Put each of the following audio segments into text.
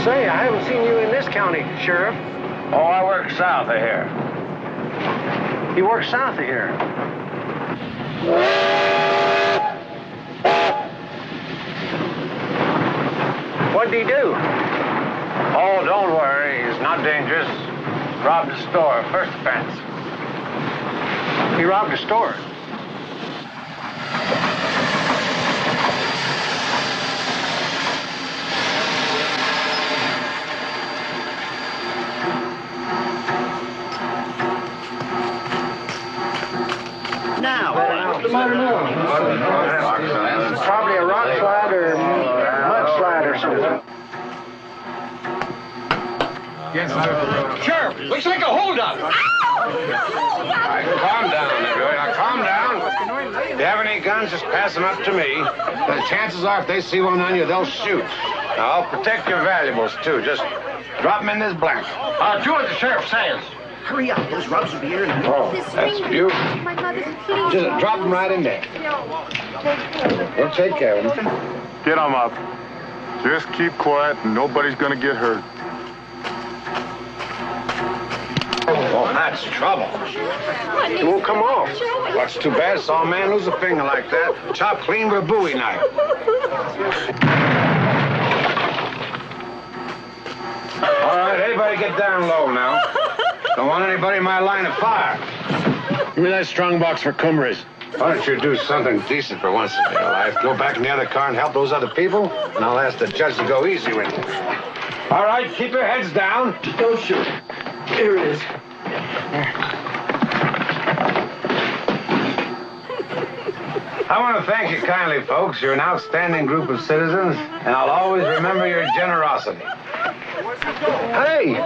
Say, I haven't seen you in this county, Sheriff. Oh, I work south of here. You work south of here? What'd he do? Oh, don't worry. He's not dangerous. Robbed a store. First offense. He robbed a store? Probably a rock slide or mudslide or something. Sheriff, looks like a holdup. Calm down, everybody. Now, calm down. If you have any guns, just pass them up to me. The chances are, if they see one on you, they'll shoot. Now, I'll protect your valuables, too. Just drop them in this blanket. Do what the sheriff says. Hurry up, those rubs will be here in a minute. Oh, that's beautiful. My mother, please. Just drop them right in there. We'll take care of them. Get them up. Just keep quiet and nobody's gonna get hurt. Oh, that's trouble. It won't come off. Well, that's too bad. Saw a man lose a finger like that. Chopped clean with a Bowie knife. All right, everybody get down low now. Don't want anybody in my line of fire. Give me that strong box for Cumbraes. Why don't you do something decent for once in your life? Go back in the other car and help those other people, and I'll ask the judge to go easy with you. All right, keep your heads down. Don't shoot. Here it is. I want to thank you kindly, folks. You're an outstanding group of citizens, and I'll always remember your generosity. Hey!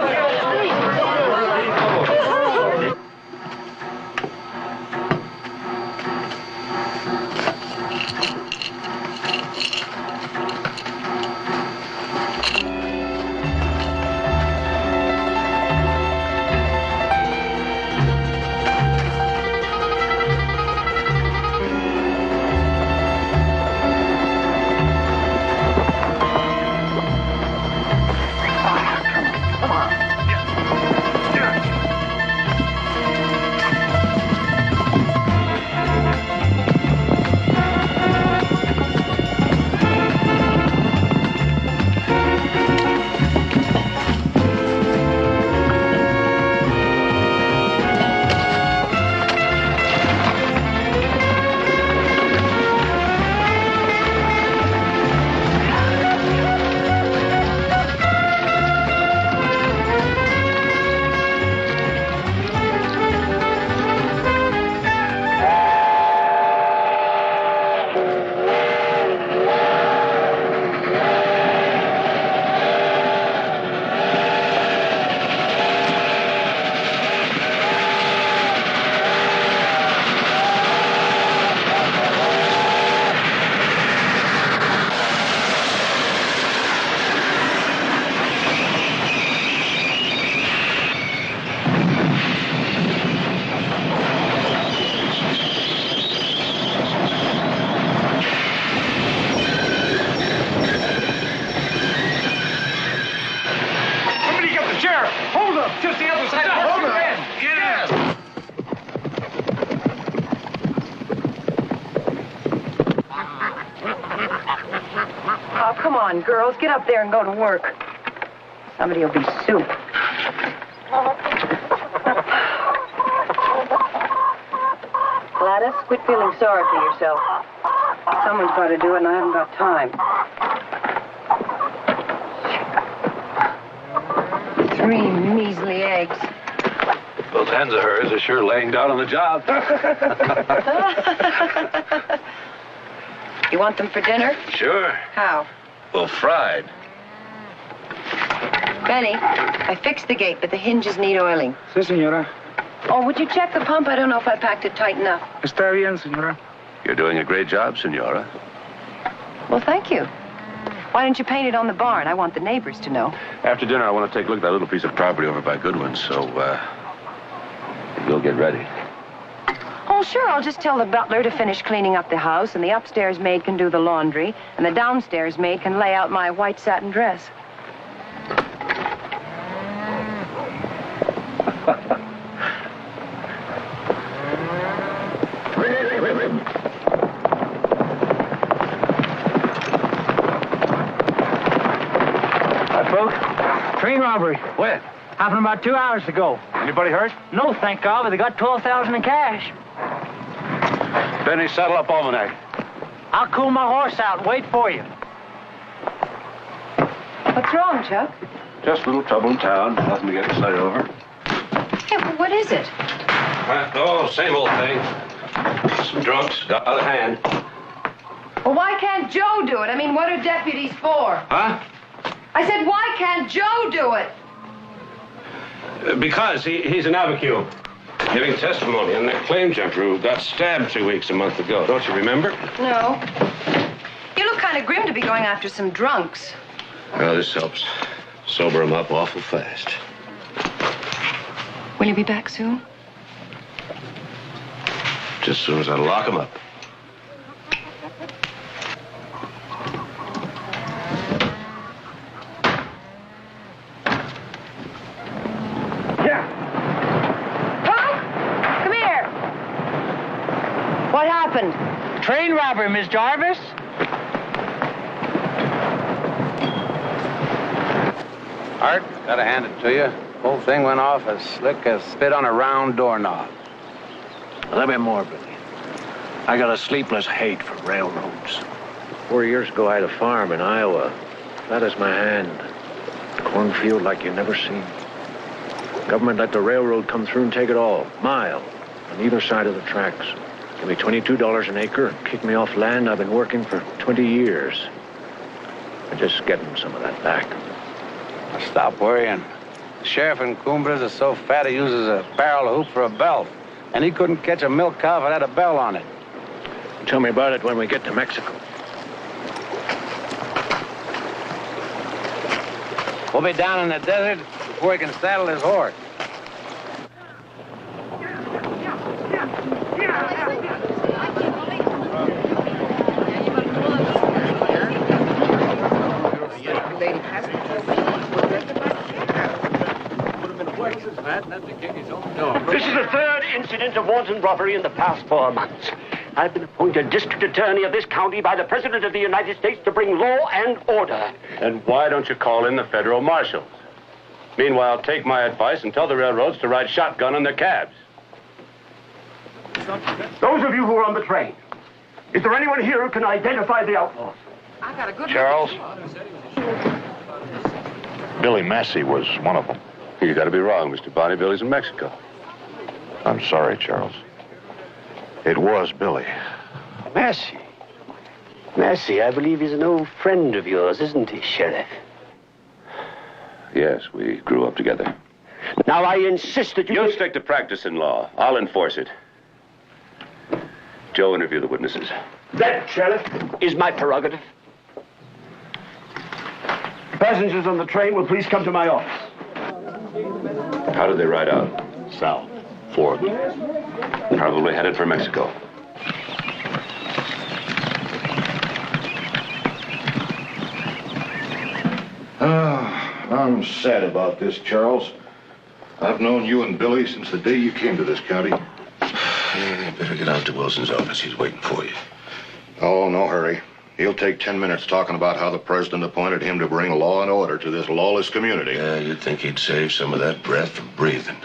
Just the other side. Hold on. Yes. Oh, come on, girls. Get up there and go to work. Somebody will be soup. Gladys, quit feeling sorry for yourself. Someone's got to do it, and I haven't got time. 3 measly eggs. Those hens of hers are sure laying down on the job. You want them for dinner? Sure. How? Well, fried. Benny, I fixed the gate, but the hinges need oiling. Sí, señora. Oh, would you check the pump? I don't know if I packed it tight enough. Está bien, señora. You're doing a great job, Senora. Well, thank you. Why don't you paint it on the barn? I want the neighbors to know. After dinner, I want to take a look at that little piece of property over by Goodwin, so, you'll get ready. Oh, sure, I'll just tell the butler to finish cleaning up the house, and the upstairs maid can do the laundry, and the downstairs maid can lay out my white satin dress. Hi, folks. Train robbery. Where? Happened about 2 hours ago. Anybody hurt? No, thank God, but they got $12,000 in cash. Benny, saddle up Almanac. I'll cool my horse out and wait for you. What's wrong, Chuck? Just a little trouble in town. Nothing to get excited over. Yeah, but what is it? Oh, same old thing. Some drunks got out of hand. Well, why can't Joe do it? I mean, what are deputies for? Huh? I said, why can't Joe do it? Because he's an Abiquiu. Giving testimony on that claim jumper who got stabbed a month ago. Don't you remember? No. You look kind of grim to be going after some drunks. Well, this helps sober him up awful fast. Will you be back soon? Just as soon as I lock him up. What happened? Train robbery, Miss Jarvis. Art, gotta hand it to you. Whole thing went off as slick as spit on a round doorknob. A little bit more, Billy. I got a sleepless hate for railroads. 4 years ago, I had a farm in Iowa. Flat as my hand. Cornfield like you never seen. Government let the railroad come through and take it all. Mile on either side of the tracks. Give me $22 an acre and kick me off land I've been working for 20 years. I'm just getting some of that back. Stop worrying. The sheriff in Cumbres is so fat he uses a barrel hoop for a belt. And he couldn't catch a milk cow if it had a bell on it. Tell me about it when we get to Mexico. We'll be down in the desert before he can saddle his horse. This is the third incident of wanton robbery in the past 4 months. I've been appointed district attorney of this county by the President of the United States to bring law and order. And why don't you call in the federal marshals? Meanwhile, take my advice and tell the railroads to ride shotgun on their cabs. Those of you who are on the train, is there anyone here who can identify the outlaws? I got a good Charles? Billy Massey was one of them. You gotta be wrong, Mr. Bonnie. Billy's in Mexico. I'm sorry, Charles. It was Billy. Massey. Massey, I believe he's an old friend of yours, isn't he, Sheriff? Yes, we grew up together. Now, I insist that You stick to practicing law. I'll enforce it. Joe, interview the witnesses. That, Sheriff, is my prerogative. Passengers on the train will please come to my office. How did they ride out? South. 4 of them. Probably headed for Mexico. I'm sad about this, Charles. I've known you and Billy since the day you came to this county. You better get out to Wilson's office. He's waiting for you. Oh, no hurry. He'll take 10 minutes talking about how the president appointed him to bring law and order to this lawless community. Yeah, you'd think he'd save some of that breath from breathing.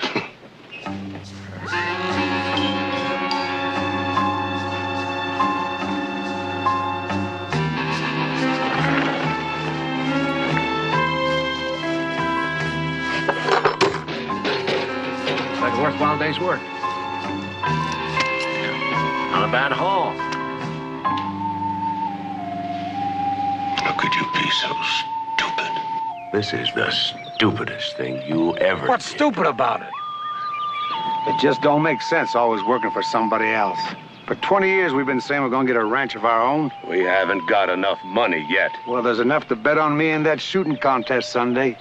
Like a worthwhile day's work. Not a bad haul. How could you be so stupid? This is the stupidest thing you ever What's did. stupid about it? It just don't make sense always working for somebody else. For 20 years, we've been saying we're gonna get a ranch of our own. We haven't got enough money yet. Well, there's enough to bet on me in that shooting contest Sunday.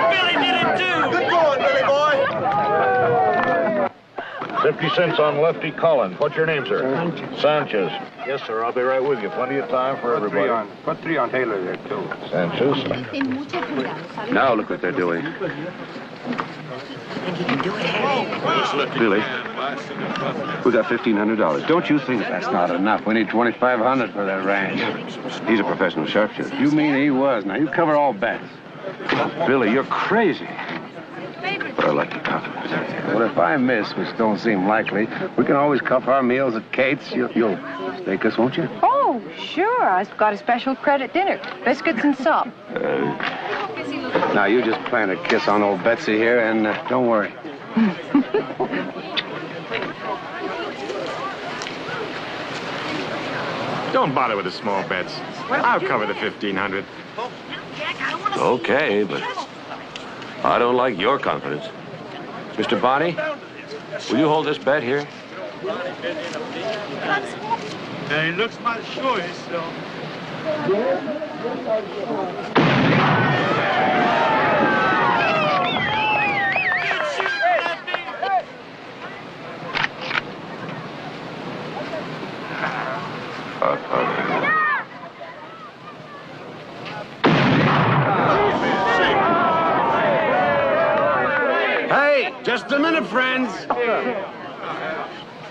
Billy did it too! Good going, Billy! 50 cents on Lefty Collins. What's your name, sir? Sanchez. Yes, sir. I'll be right with you. Plenty of time for everybody. Put 3 on Taylor there, too. Sanchez. Now look what they're doing. Billy, we got $1,500. Don't you think that's not enough? We need $2,500 for that ranch. He's a professional sharpshooter. You mean he was? Now, you cover all bets. Billy, you're crazy. But I like your confidence. Well, if I miss, which don't seem likely, we can always cuff our meals at Kate's. You'll stake us, won't you? Oh, sure. I've got a special credit dinner. Biscuits and sop. Now, you just plant a kiss on old Betsy here, and don't worry. Don't bother with the small bets. I'll cover the 1,500. Okay, but I don't like your confidence. Mr. Bonney, will you hold this bet here? He looks my choice, so. Hey, just a minute, friends.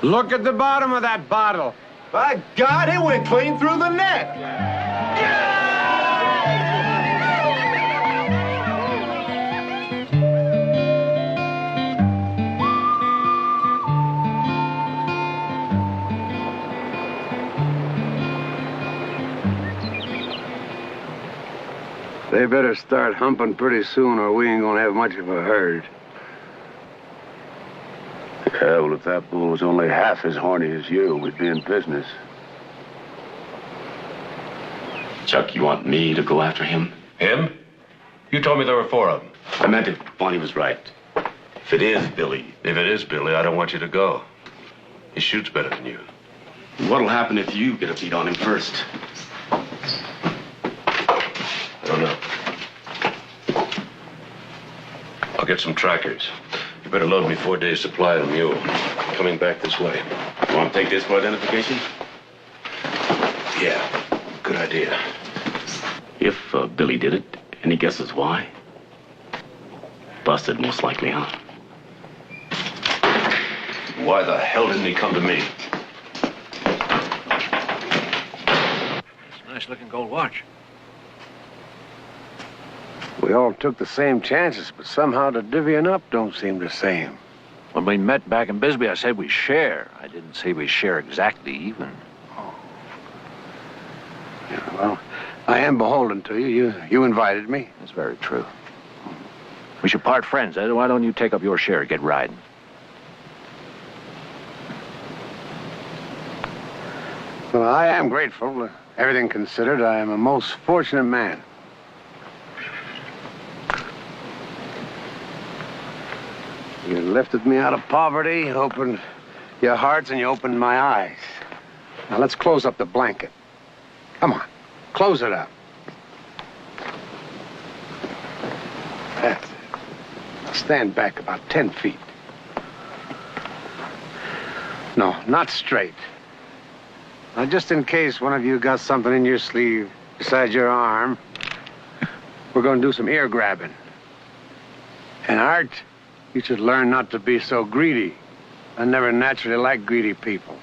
Look at the bottom of that bottle. By God, it went clean through the net. They better start humping pretty soon, or we ain't gonna have much of a herd. Yeah, well, if that bull was only half as horny as you, we'd be in business. Chuck, you want me to go after him? Him? You told me there were 4 of them. I meant if Bonnie was right. If it is Billy. If it is Billy, I don't want you to go. He shoots better than you. What'll happen if you get a beat on him first? I don't know. I'll get some trackers. You better load me 4 days' supply of mule. Coming back this way. You want to take this for identification? Yeah, good idea. If Billy did it, any guesses why? Busted, most likely, huh? Why the hell didn't he come to me? It's a nice-looking gold watch. We all took the same chances, but somehow the divvying up don't seem the same. When we met back in Bisbee, I said we share. I didn't say we share exactly even. Yeah, well, I am beholden to you. You invited me. That's very true. We should part friends. Why don't you take up your share and get riding? Well, I am grateful. Everything considered, I am a most fortunate man. You lifted me out of poverty, opened your hearts, and you opened my eyes. Now, let's close up the blanket. Come on, close it up. That's it. Now stand back about 10 feet. No, not straight. Now, just in case one of you got something in your sleeve beside your arm, we're going to do some ear grabbing. And Art, you should learn not to be so greedy. I never naturally liked greedy people.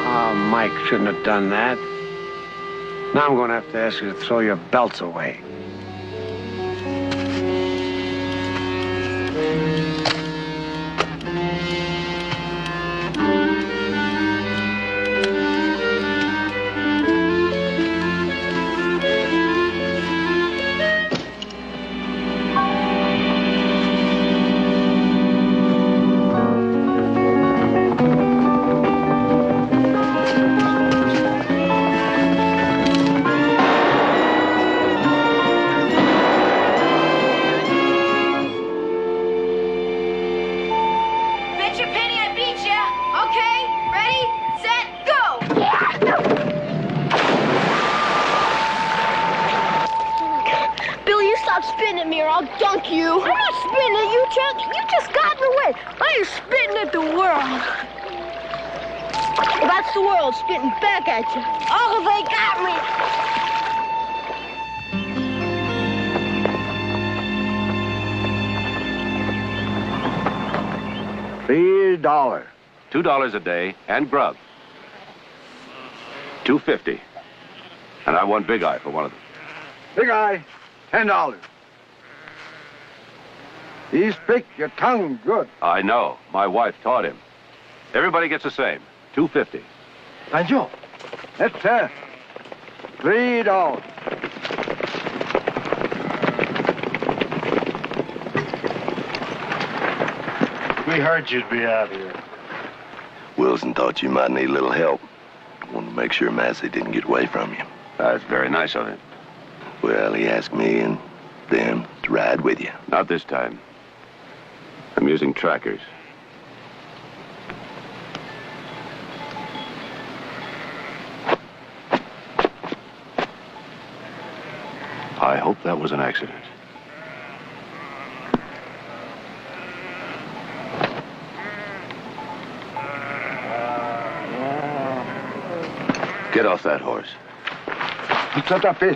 Oh, Mike shouldn't have done that. Now I'm going to have to ask you to throw your belts away. spitting at me or I'll dunk you. I'm not spitting at you, Chuck. You just got in the way. I am spitting at the world. Well, that's the world spitting back at you. Oh, they got me. $3. $2 a day and grub. $2.50. And I want Big Eye for one of them. Big Eye, $10. He speaks your tongue good. I know. My wife taught him. Everybody gets the same. $2.50. Pancho, that's $3. We heard you'd be out here. Wilson thought you might need a little help. Wanted to make sure Massey didn't get away from you. That's very nice of him. Well, he asked me and them to ride with you. Not this time. I'm using trackers. I hope that was an accident. Get off that horse. Shut up, eh?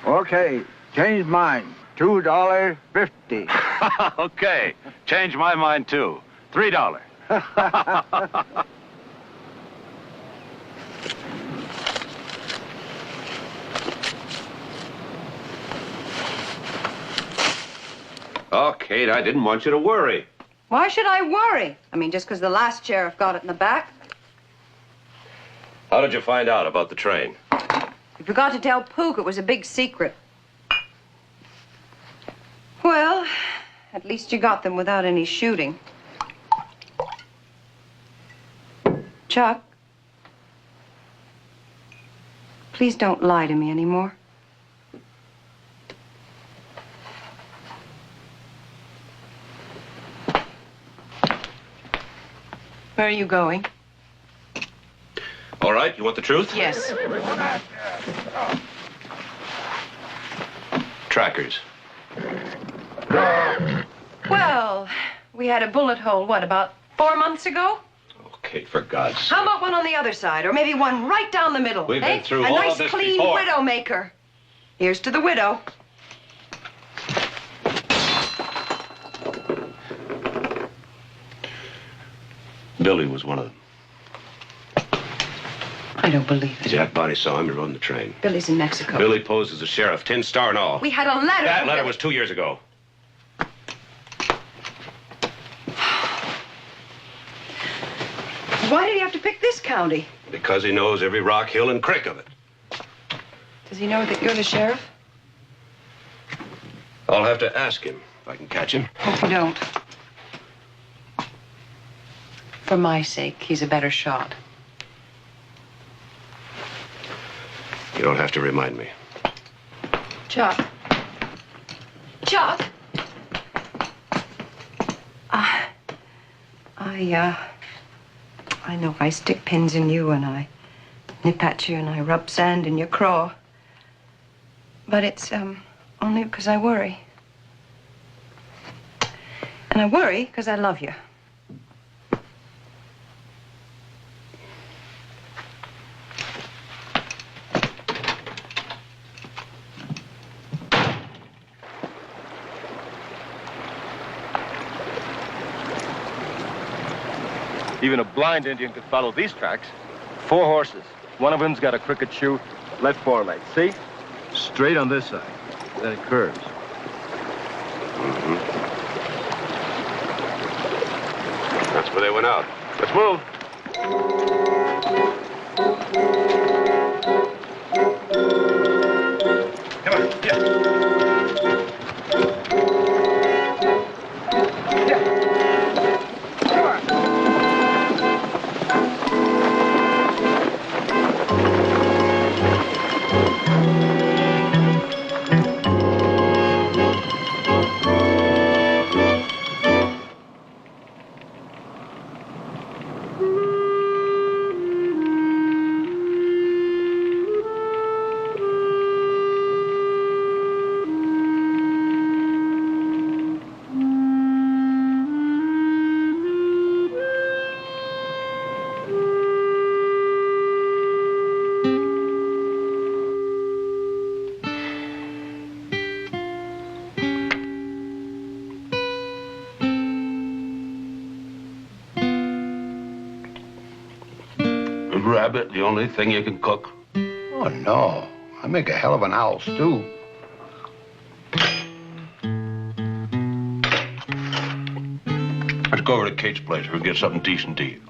Okay, change mine. $2.50. Okay, change my mind too. $3. Oh, Kate, I didn't want you to worry. Why should I worry? I mean, just because the last sheriff got it in the back? How did you find out about the train? You forgot to tell Pook it was a big secret. Well, at least you got them without any shooting. Chuck, please don't lie to me anymore. Where are you going? All right, you want the truth? Yes. Trackers. Well, we had a bullet hole, what, about 4 months ago? Oh, Kate, for God's sake. How about one on the other side, or maybe one right down the middle? We've been through a all nice, of this clean before. widow maker. Here's to the widow. Billy was one of them. I don't believe it. Jack Body saw him. He rode in the train. Billy's in Mexico. Billy posed as a sheriff, 10-star and all. We had a letter. That from letter Billy. was 2 years ago. Why did he have to pick this county? Because he knows every rock, hill, and creek of it. Does he know that you're the sheriff? I'll have to ask him if I can catch him. Hope you don't. For my sake, he's a better shot. You don't have to remind me. Chuck. Chuck! I know I stick pins in you and I nip at you and I rub sand in your craw. But it's, only because I worry. And I worry because I love you. Even a blind Indian could follow these tracks. 4 horses. One of them's got a crooked shoe, left foreleg. See? Straight on this side. Then it curves. Mm-hmm. That's where they went out. Let's move. Rabbit, the only thing you can cook? Oh, no. I make a hell of an owl stew. Let's go over to Kate's place. We'll get something decent to eat.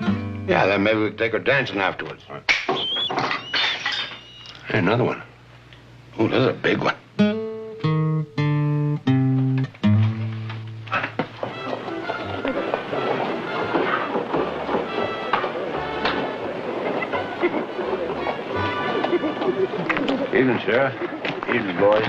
Yeah, then maybe we can take her dancing afterwards. Hey, another one. Ooh, this is a big one. Evening, Sheriff. Evening, boys.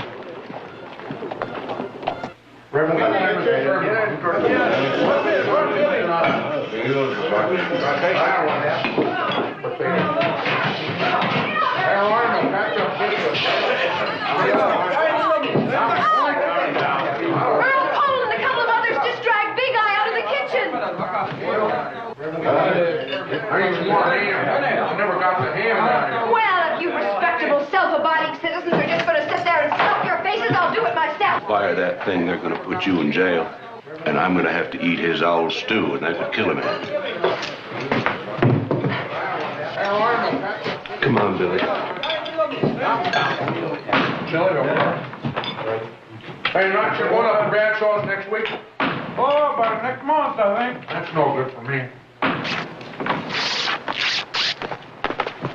Well, if you respectable, self-abiding citizens are just going to sit there and stuff your faces, I'll do it myself. Fire that thing, they're going to put you in jail. And I'm going to have to eat his owl stew, and that could kill a man. Come on, Billy. Hey, you're not sure going up to Bradshaw's next week? Oh, about next month, I think. That's no good for me.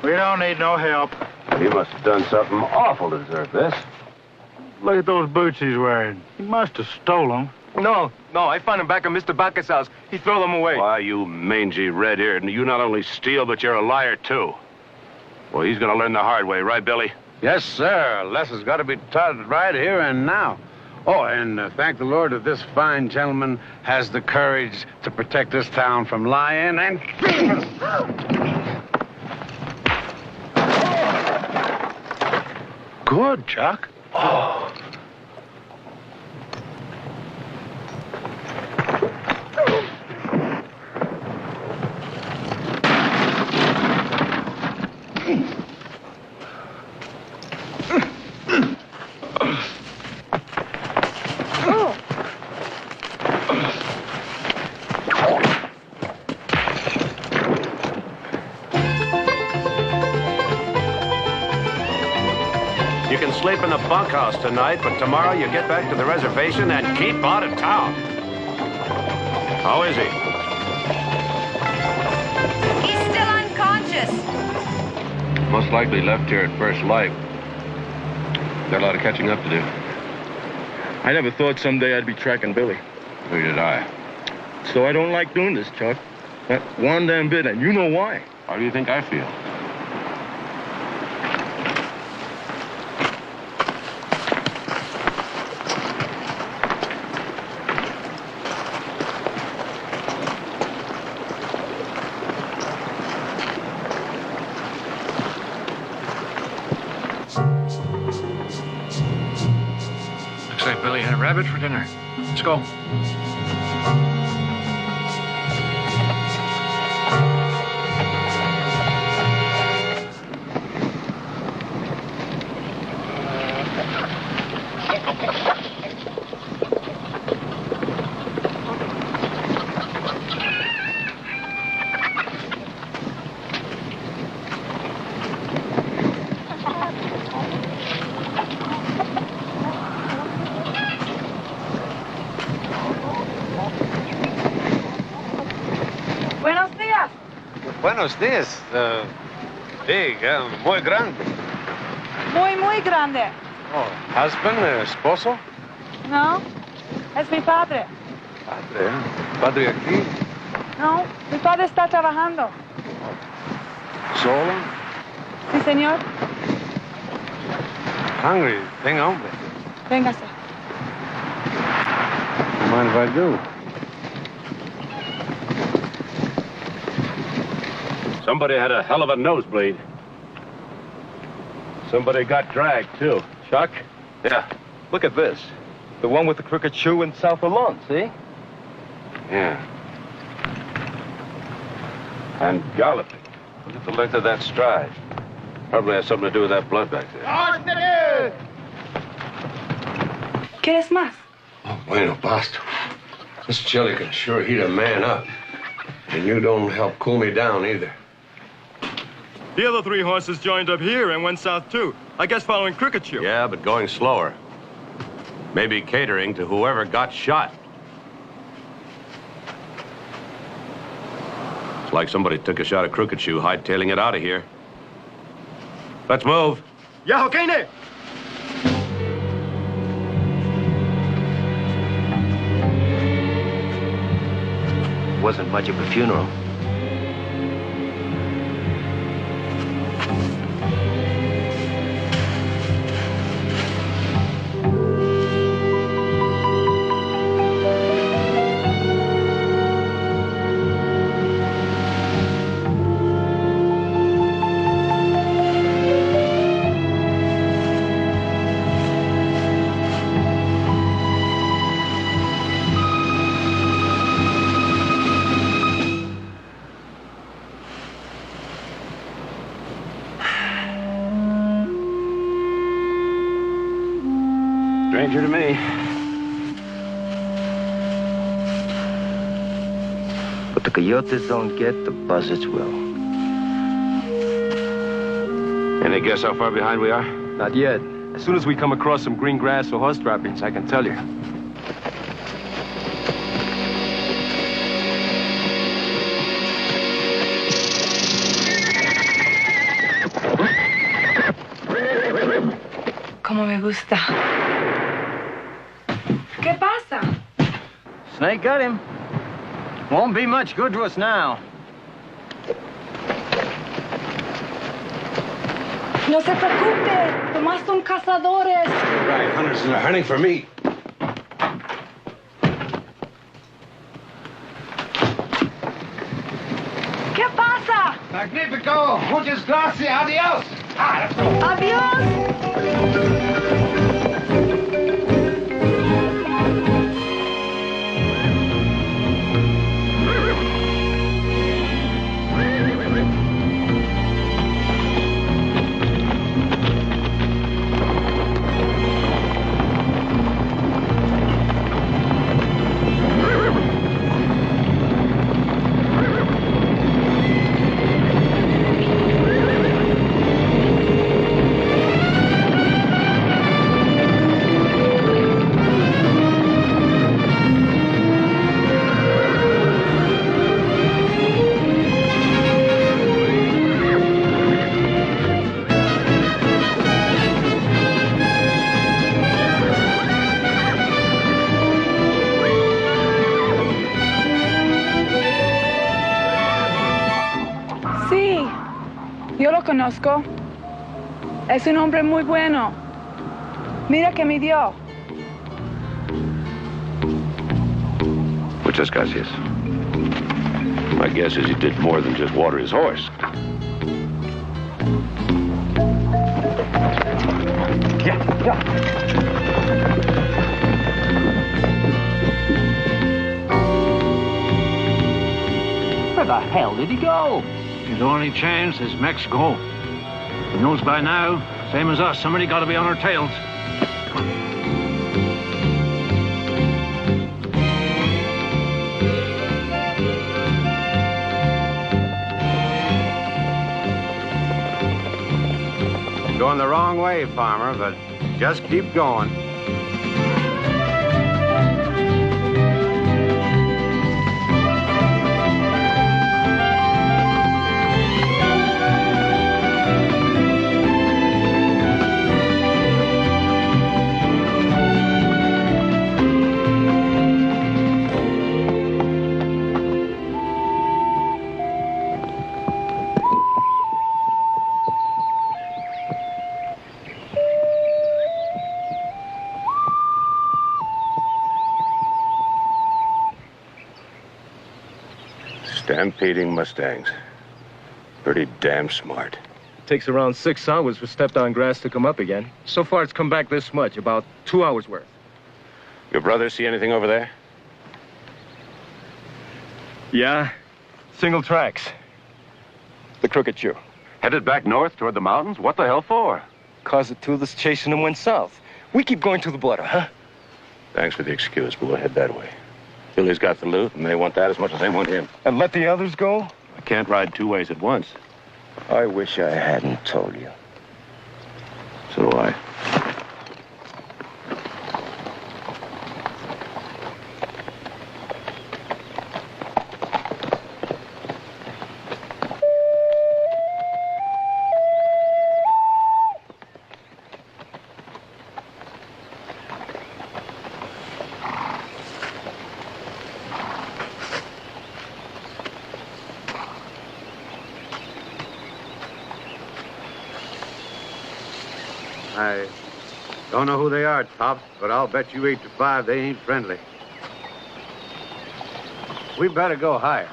We don't need no help. He must have done something awful to deserve this. Look at those boots he's wearing. He must have stole them. No, I found him back at Mr. Bacchus' house. He threw them away. Why, you mangy red-eared, and you not only steal, but you're a liar, too. Well, he's gonna learn the hard way, right, Billy? Yes, sir. Lesson's got to be taught right here and now. Oh, and thank the Lord that this fine gentleman has the courage to protect this town from lying and thieving. Good, Chuck. Oh. You can sleep in the bunkhouse tonight, but tomorrow you get back to the reservation and keep out of town. How is he? He's still unconscious. Most likely left here at first light. Got a lot of catching up to do. I never thought someday I'd be tracking Billy. Neither did I. So I don't like doing this, Chuck. Not one damn bit, and you know why. How do you think I feel? Looks like Billy had a rabbit for dinner. Let's go. Buenos dias. Buenos dias. Big, muy grande. Muy grande. Oh, husband, esposo? No, es mi padre. Padre, padre aquí. No, mi padre está trabajando. Solo? Sí, señor. Hungry, tenga hambre. Véngase. Mind if I do? Somebody had a hell of a nosebleed. Somebody got dragged, too. Chuck? Yeah. Look at this. The one with the crooked shoe in south of lawn, see? Yeah. And galloping. Look at the length of that stride. Probably has something to do with that blood back there. ¿Quieres más? Oh, bueno, basta. This chili can sure heat a man up. And you don't help cool me down either. The other 3 horses joined up here and went south too. I guess following Cricket Shoe. Yeah, but going slower. Maybe catering to whoever got shot. It's like somebody took a shot at Crooked Shoe, hightailing it out of here. Let's move. Yeah, okay, Wasn't much of a funeral. Stranger to me. What the coyotes don't get, the buzzards will. Any guess how far behind we are? Not yet. As soon as we come across some green grass or horse droppings, I can tell you. Como me gusta. ¿Qué pasa? Snake got him. Won't be much good to us now. No se preocupe. Tomás son cazadores. Right, hunters are hunting for me. ¿Qué pasa? Magnifico. Muchas gracias. Adiós. Adiós. Yo lo conozco. Es un hombre muy bueno. Mira que me dio. Muchas gracias. My guess is he did more than just water his horse. Where the hell did he go? His only chance is Mexico. He knows by now, same as us, somebody got to be on our tails. Going the wrong way, farmer, but just keep going. Stampeding Mustangs. Pretty damn smart. It takes around 6 hours for stepped-on grass to come up again. So far, it's come back this much, about 2 hours worth. Your brother see anything over there? Yeah, single tracks. The crooked shoe. Headed back north toward the mountains? What the hell for? Cause the two that's chasing them went south. We keep going to the border, huh? Thanks for the excuse, but we'll head that way. Billy's got the loot, and they want that as much as they want him. And let the others go? I can't ride 2 ways at once. I wish I hadn't told you. So do I. I don't know who they are, Tops, but I'll bet you 8 to 5 they ain't friendly. We better go higher.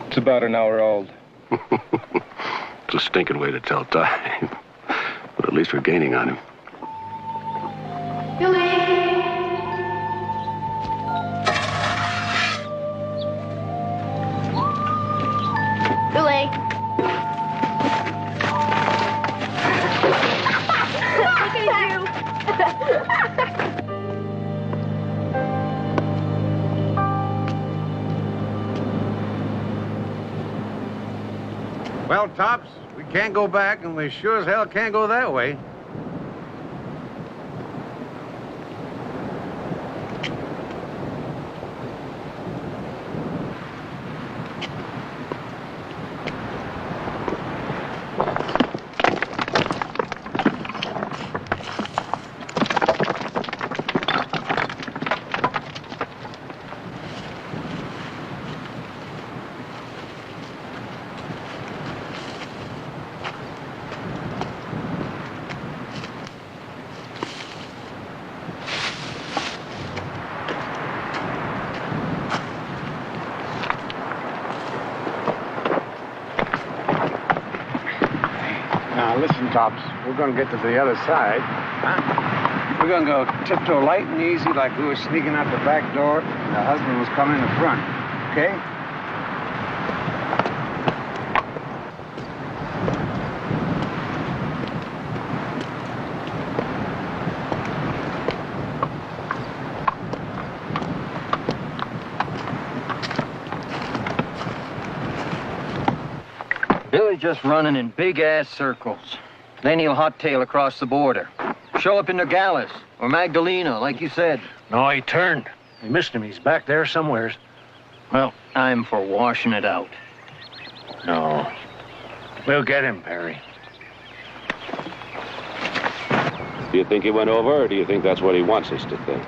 It's about an hour old. It's a stinking way to tell time. But at least we're gaining on him. Billy. Look at you. Well, Tops, we can't go back, and we sure as hell can't go that way. Now, listen, Tops, we're gonna get to the other side, huh? We're gonna go tiptoe light and easy like we were sneaking out the back door and the husband was coming in the front, okay? Billy just running in big-ass circles. Then he'll hot-tail across the border. Show up in Nogales or Magdalena, like you said. No, he turned. We missed him. He's back there somewheres. Well, I'm for washing it out. No. We'll get him, Perry. Do you think he went over, or do you think that's what he wants us to think?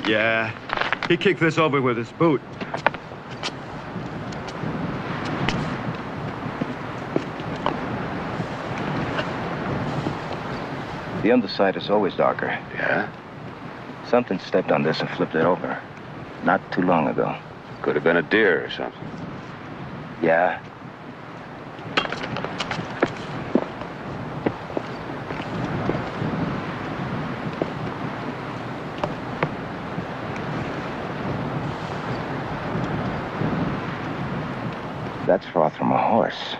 Yeah, he kicked this over with his boot. The underside is always darker. Yeah? Something stepped on this and flipped it over. Not too long ago. Could have been a deer or something. Yeah. That's froth from a horse.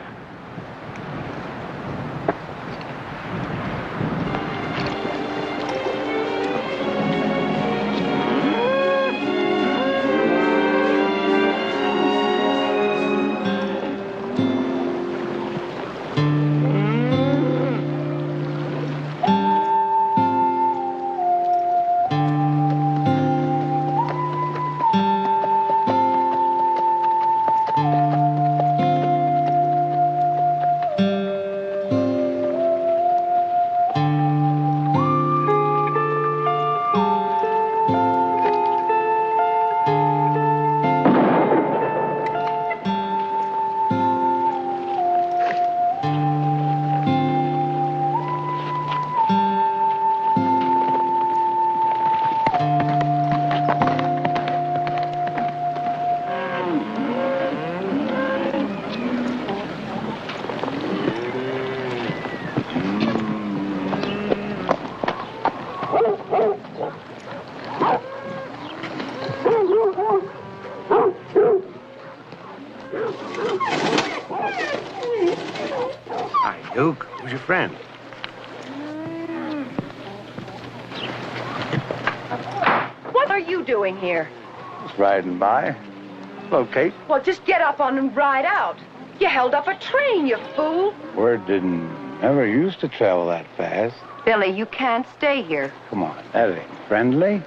Hi, Duke. Who's your friend? What are you doing here? Just riding by. Hello, Kate. Well, just get up on and ride out. You held up a train, you fool. Word never used to travel that fast. Billy, you can't stay here. Come on, that ain't friendly.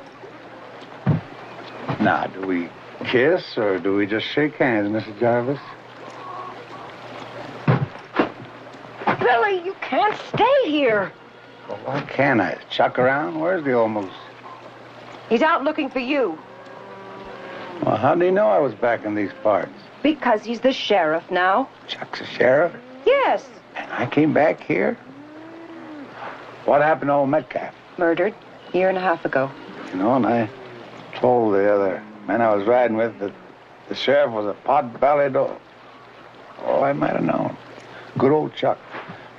Now, do we kiss or do we just shake hands, Mrs. Jarvis? Billy, you can't stay here. Well, why can't I? Is Chuck around? Where's the old moose? He's out looking for you. Well, how'd he know I was back in these parts? Because he's the sheriff now. Chuck's a sheriff? Yes. And I came back here? What happened to old Metcalf? Murdered a year and a half ago. You know, and I told the other men I was riding with that the sheriff was a pot-bellied old... Oh, I might have known. Good old Chuck.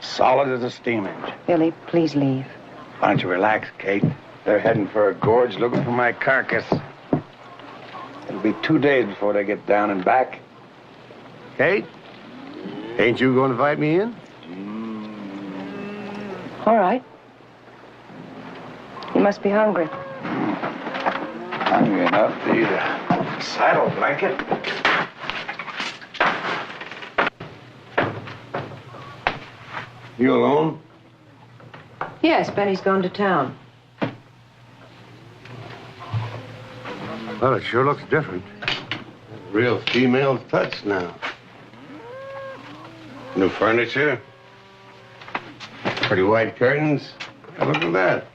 Solid as a steam engine. Billy, please leave. Why don't you relax, Kate? They're heading for a gorge looking for my carcass. It'll be 2 days before they get down and back. Kate? Ain't you going to invite me in? All right. You must be hungry. Hungry enough to eat a saddle blanket. You alone? Yes, Benny's gone to town. Well, it sure looks different. Real female touch now. New furniture. Pretty white curtains. Hey, look at that.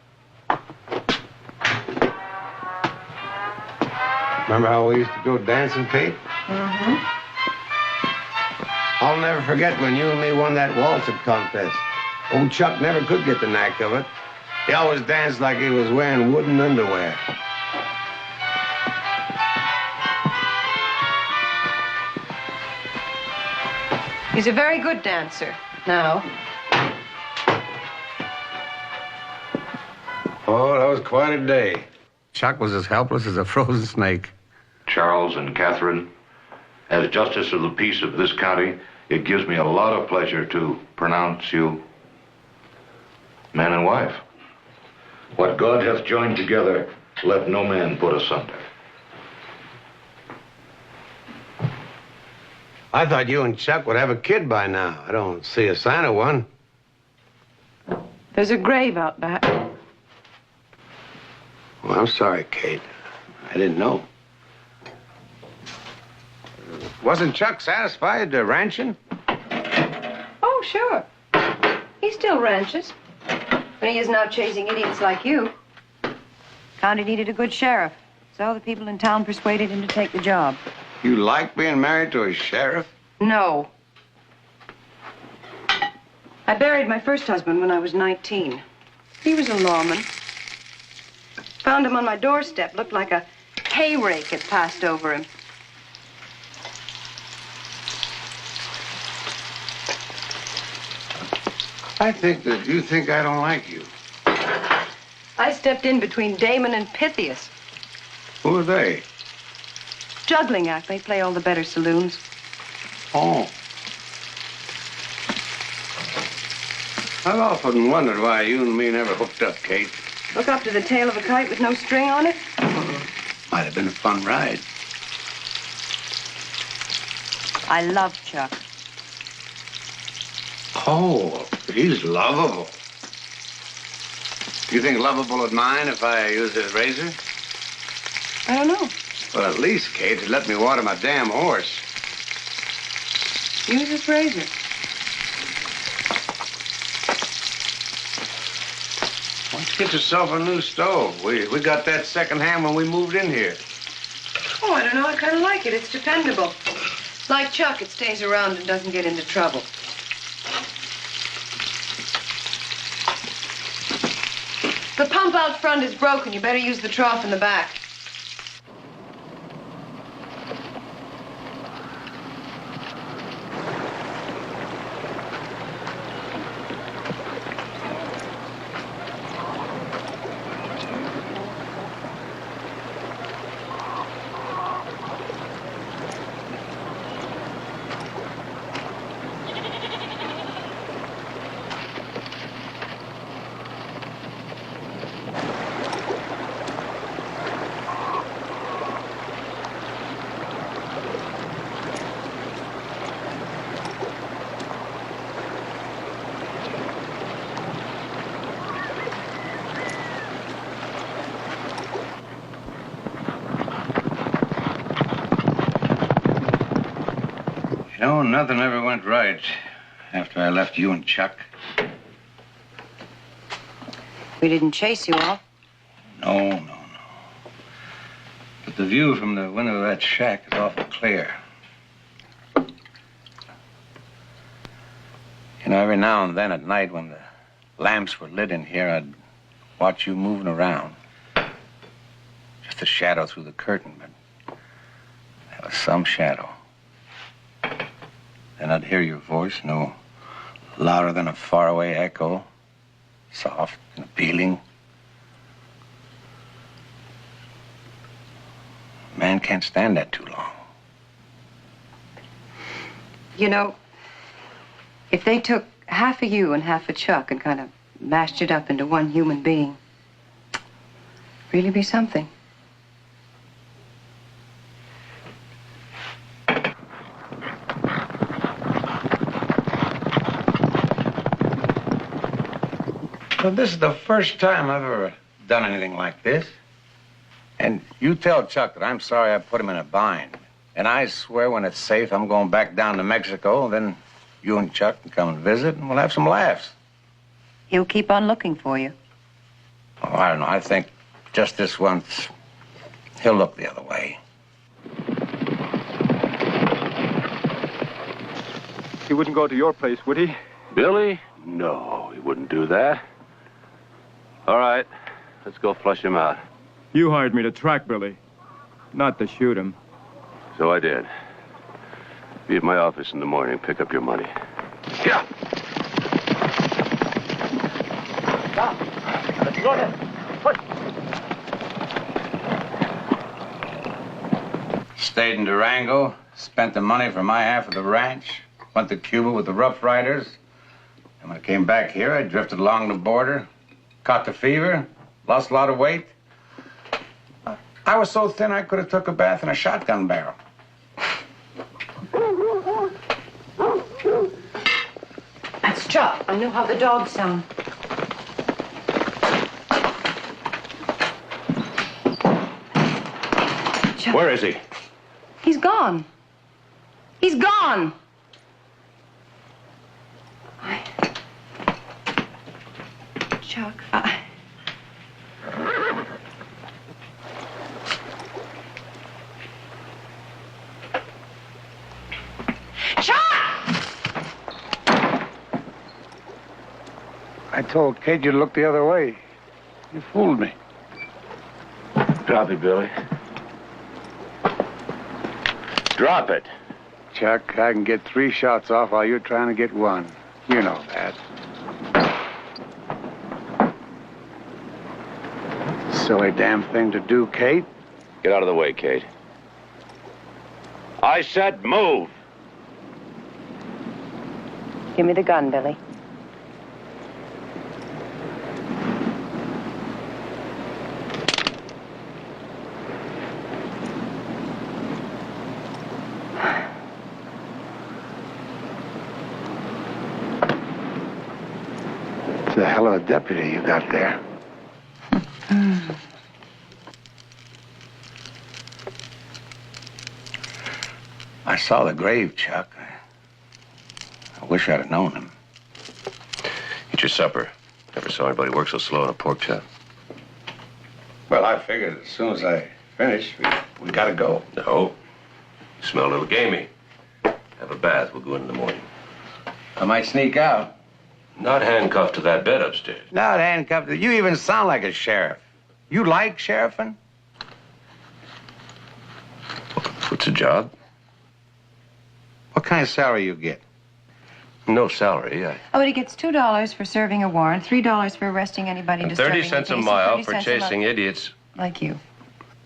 Remember how we used to go dancing, Kate? Mm-hmm. I'll never forget when you and me won that waltzing contest. Old Chuck never could get the knack of it. He always danced like he was wearing wooden underwear. He's a very good dancer now. Oh, that was quite a day. Chuck was as helpless as a frozen snake. Charles and Catherine, as Justice of the Peace of this county, it gives me a lot of pleasure to pronounce you man and wife. What God hath joined together, let no man put asunder. I thought you and Chuck would have a kid by now. I don't see a sign of one. There's a grave out back. Well, I'm sorry, Kate. I didn't know. Wasn't Chuck satisfied ranching? Oh, sure. He still ranches. But he isn't out chasing idiots like you. County needed a good sheriff, so the people in town persuaded him to take the job. You like being married to a sheriff? No. I buried my first husband when I was 19. He was a lawman. Found him on my doorstep. Looked like a hay rake had passed over him. I think that you think I don't like you. I stepped in between Damon and Pythias. Who are they? Juggling act. They play all the better saloons. Oh. I've often wondered why you and me never hooked up, Kate. Look up to the tail of a kite with no string on it? Might have been a fun ride. I love Chuck. Oh, he's lovable. Do you think lovable would mind if I used his razor? I don't know. Well, at least, Kate, he'd let me water my damn horse. Use his razor. Why don't you get yourself a new stove? We got that secondhand when we moved in here. Oh, I don't know. I kind of like it. It's dependable. Like Chuck, it stays around and doesn't get into trouble. The pump out front is broken. You better use the trough in the back. nothing ever went right after I left you and Chuck. We didn't chase you all. No. But the view from the window of that shack is awful clear. You know, every now and then at night when the lamps were lit in here, I'd watch you moving around. Just a shadow through the curtain, but that was some shadow. Then I'd hear your voice, no louder than a faraway echo, soft and appealing. Man can't stand that too long. You know, if they took half of you and half of Chuck and kind of mashed it up into one human being, really be something. Well, this is the first time I've ever done anything like this. And you tell Chuck that I'm sorry I put him in a bind. And I swear when it's safe, I'm going back down to Mexico. Then you and Chuck can come and visit, and we'll have some laughs. He'll keep on looking for you. Oh, I don't know. I think just this once, he'll look the other way. He wouldn't go to your place, would he? Billy? No, he wouldn't do that. All right, let's go flush him out. You hired me to track Billy, not to shoot him. So I did. Be at my office in the morning, pick up your money. Yeah. Let's go then. Stayed in Durango, spent the money for my half of the ranch, went to Cuba with the Rough Riders. And when I came back here, I drifted along the border, caught the fever, lost a lot of weight. I was so thin I could have took a bath in a shotgun barrel. That's Chuck. I know how the dogs sound. Chuck. Where is he? He's gone. He's gone. Chuck, I told Kate you'd look the other way. You fooled me. Drop it, Billy. Drop it. Chuck, I can get 3 shots off while you're trying to get 1. You know that. Silly damn thing to do, Kate. Get out of the way, Kate. I said move. give me the gun, Billy. It's a hell of a deputy you got there. I saw the grave, Chuck. I wish I'd have known him. Eat your supper. Never saw anybody work so slow on a pork chop. Well, I figured as soon as I finish, we gotta go. No. You smell a little gamey. Have a bath. We'll go in the morning. I might sneak out. Not handcuffed to that bed upstairs. Not handcuffed. You even sound like a sheriff. You like sheriffing? What's a job? What kind of salary you get? No salary. Oh, but he gets $2 for serving a warrant, $3 for arresting anybody And disturbing 30 cents the a peace, mile and for 30 cents a chasing month. idiots. Like you.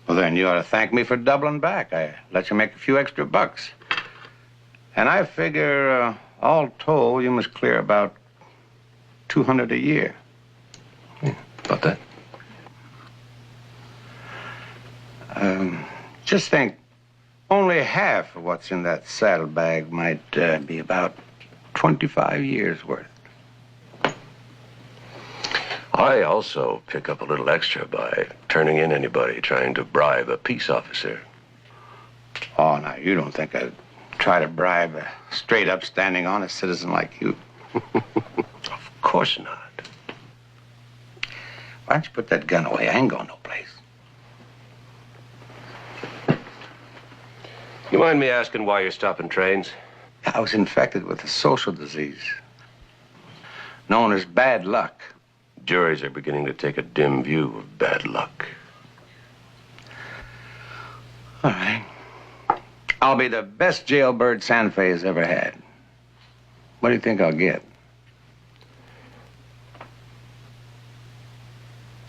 Well, then you ought to thank me for doubling back. I let you make a few extra bucks. And I figure, all told, you must clear about $200 a year. Yeah, about that. Just think, only half of what's in that saddlebag might be about 25 years worth. I also pick up a little extra by turning in anybody trying to bribe a peace officer. Oh, now, you don't think I'd try to bribe a straight, upstanding, honest citizen like you. Of course not. Why don't you put that gun away? I ain't going no place. You mind me asking why you're stopping trains? I was infected with a social disease known as bad luck. Juries are beginning to take a dim view of bad luck. All right. I'll be the best jailbird Santa Fe has ever had. What do you think I'll get?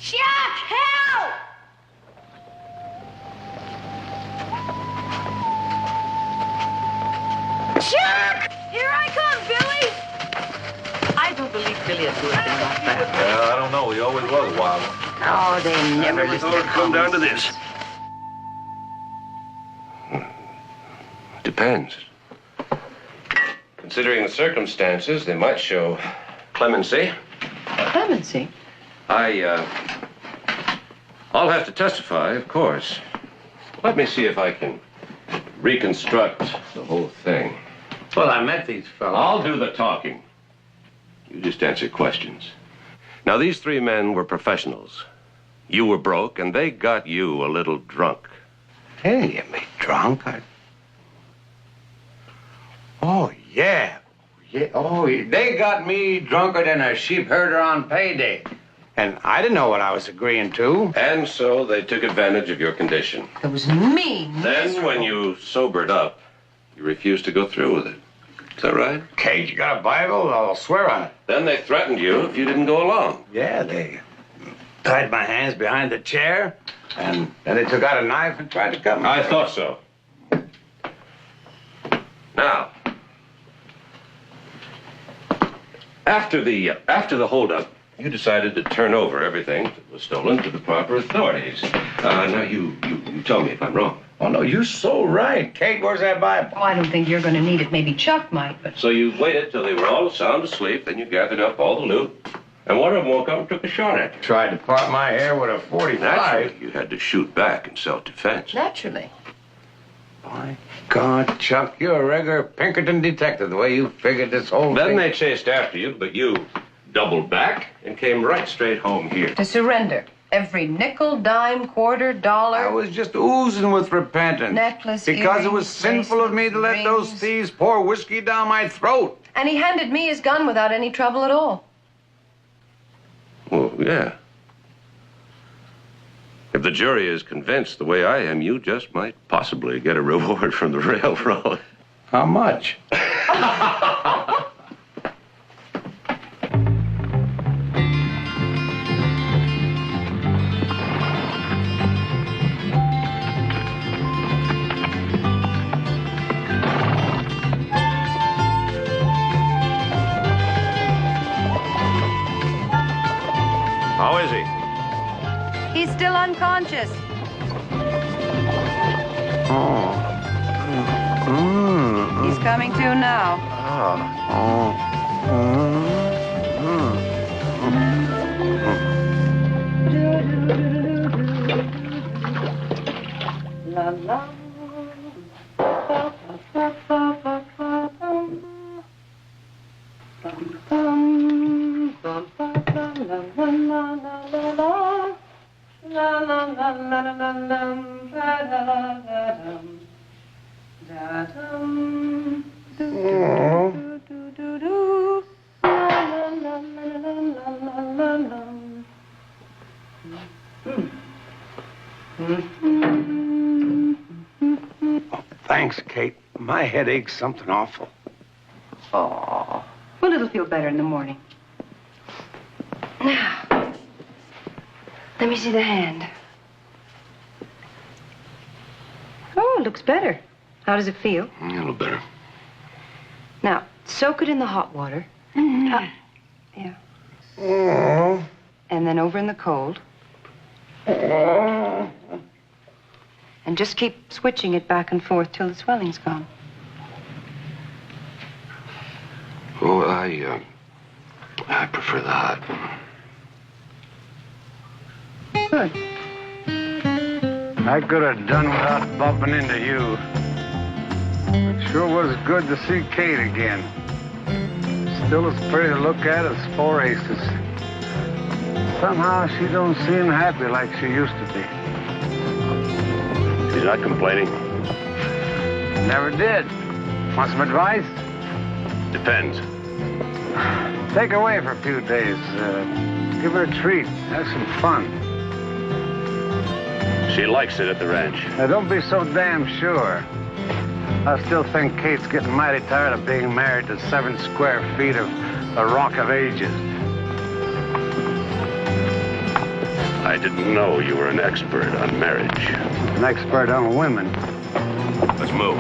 Chuck, help! Chuck! Here I come, Billy! I don't believe Billy will do anything like that. Well, I don't know. He always was a wild one. Oh, they never listen to It'd come down to this. Depends. Considering the circumstances, they might show clemency. Clemency? I'll have to testify, of course. Let me see if I can reconstruct the whole thing. Well, I met these fellas. I'll do the talking. You just answer questions. Now, these three men were professionals. You were broke, and they got you a little drunk. They didn't get me drunk. Oh, yeah. Oh, they got me drunker than a sheep herder on payday. And I didn't know what I was agreeing to. And so they took advantage of your condition. It was mean. Then, when you sobered up, you refused to go through with it. Is that right? Kate, you got a Bible? I'll swear on it. Then they threatened you if you didn't go along. Yeah, they tied my hands behind the chair, and then they took out a knife and tried to cut me. I thought so. Now, after the holdup, you decided to turn over everything that was stolen to the proper authorities. Now, you tell me if I'm wrong. Oh, no, you're so right. Kate, where's that Bible? Oh, I don't think you're going to need it. Maybe Chuck might, but... So you waited till they were all sound asleep, then you gathered up all the loot, and one of them woke up and took a shot at you. Tried to part my hair with a 45. Naturally, you had to shoot back in self-defense. Naturally. My God, Chuck, you're a regular Pinkerton detective, the way you figured this whole Then thing. they chased after you, but you doubled back and came right straight home here. To surrender. Every nickel, dime, quarter, dollar. I was just oozing with repentance. Necklace, because it was earrings, sinful of me to let bracelets, those rings. thieves pour whiskey down my throat. And he handed me his gun without any trouble at all. Well, yeah. If the jury is convinced the way I am, you just might possibly get a reward from the railroad. How much? How is he? He's still unconscious. Oh. He's coming to now. La la. Thanks, Kate. My head aches something awful. Oh. Well, it'll feel better in the morning. Now, let me see the hand. Oh, it looks better. How does it feel? A little better. Now, soak it in the hot water. Yeah. And then over in the cold. And just keep switching it back and forth till the swelling's gone. Oh, I prefer the hot. Good. I could have done without bumping into you. But Sure was good to see Kate again. Still as pretty to look at as 4 aces. Somehow she don't seem happy like she used to be. She's not complaining? Never did. Want some advice? Depends. Take her away for a few days. Give her a treat. Have some fun. She likes it at the ranch. Now, don't be so damn sure. I still think Kate's getting mighty tired of being married to 7 square feet of the Rock of Ages. I didn't know you were an expert on marriage. An expert on women. Let's move.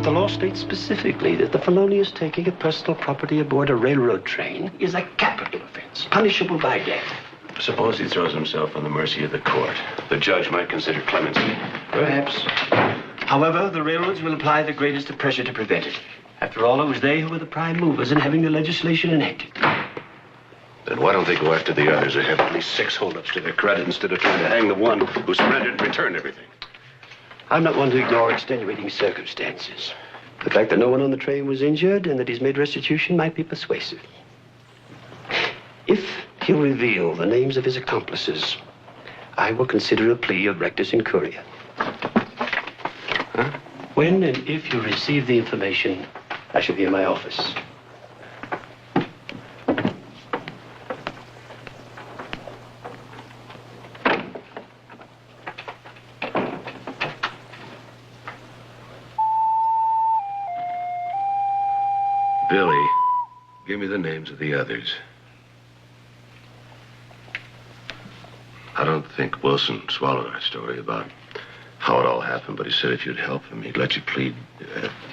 The law states specifically that the felonious taking of personal property aboard a railroad train is a capital offense, punishable by death. Suppose he throws himself on the mercy of the court. The judge might consider clemency. Perhaps. However, the railroads will apply the greatest of pressure to prevent it. After all, it was they who were the prime movers in having the legislation enacted. Then why don't they go after the others who have at least 6 holdups to their credit instead of trying to hang the one who surrendered and returned everything? I'm not one to ignore extenuating circumstances. The fact that no one on the train was injured and that he's made restitution might be persuasive. If he'll reveal the names of his accomplices, I will consider a plea of rectus incuria. When and if you receive the information, I shall be in my office. Billy, give me the names of the others. I don't think Wilson swallowed our story about how it all happened, but he said if you'd help him, he'd let you plead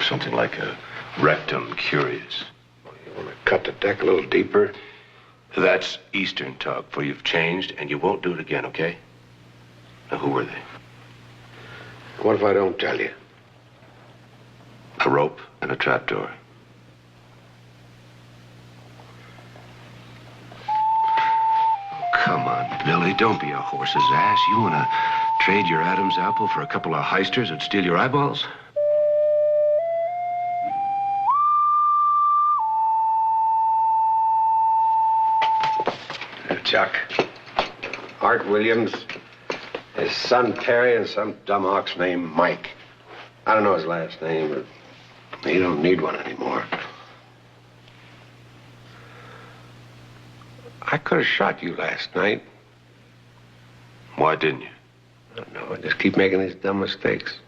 something like a rectum curious. You want to cut the deck a little deeper? That's Eastern talk, for you've changed, and you won't do it again, okay? Now, who were they? What if I don't tell you? A rope and a trapdoor. Come on, Billy, don't be a horse's ass. You want to trade your Adam's apple for a couple of heisters that'd steal your eyeballs? Chuck. Art Williams, his son Terry, and some dumb ox named Mike. I don't know his last name, but he don't need one anymore. I could have shot you last night. Why didn't you? I don't know. I just keep making these dumb mistakes.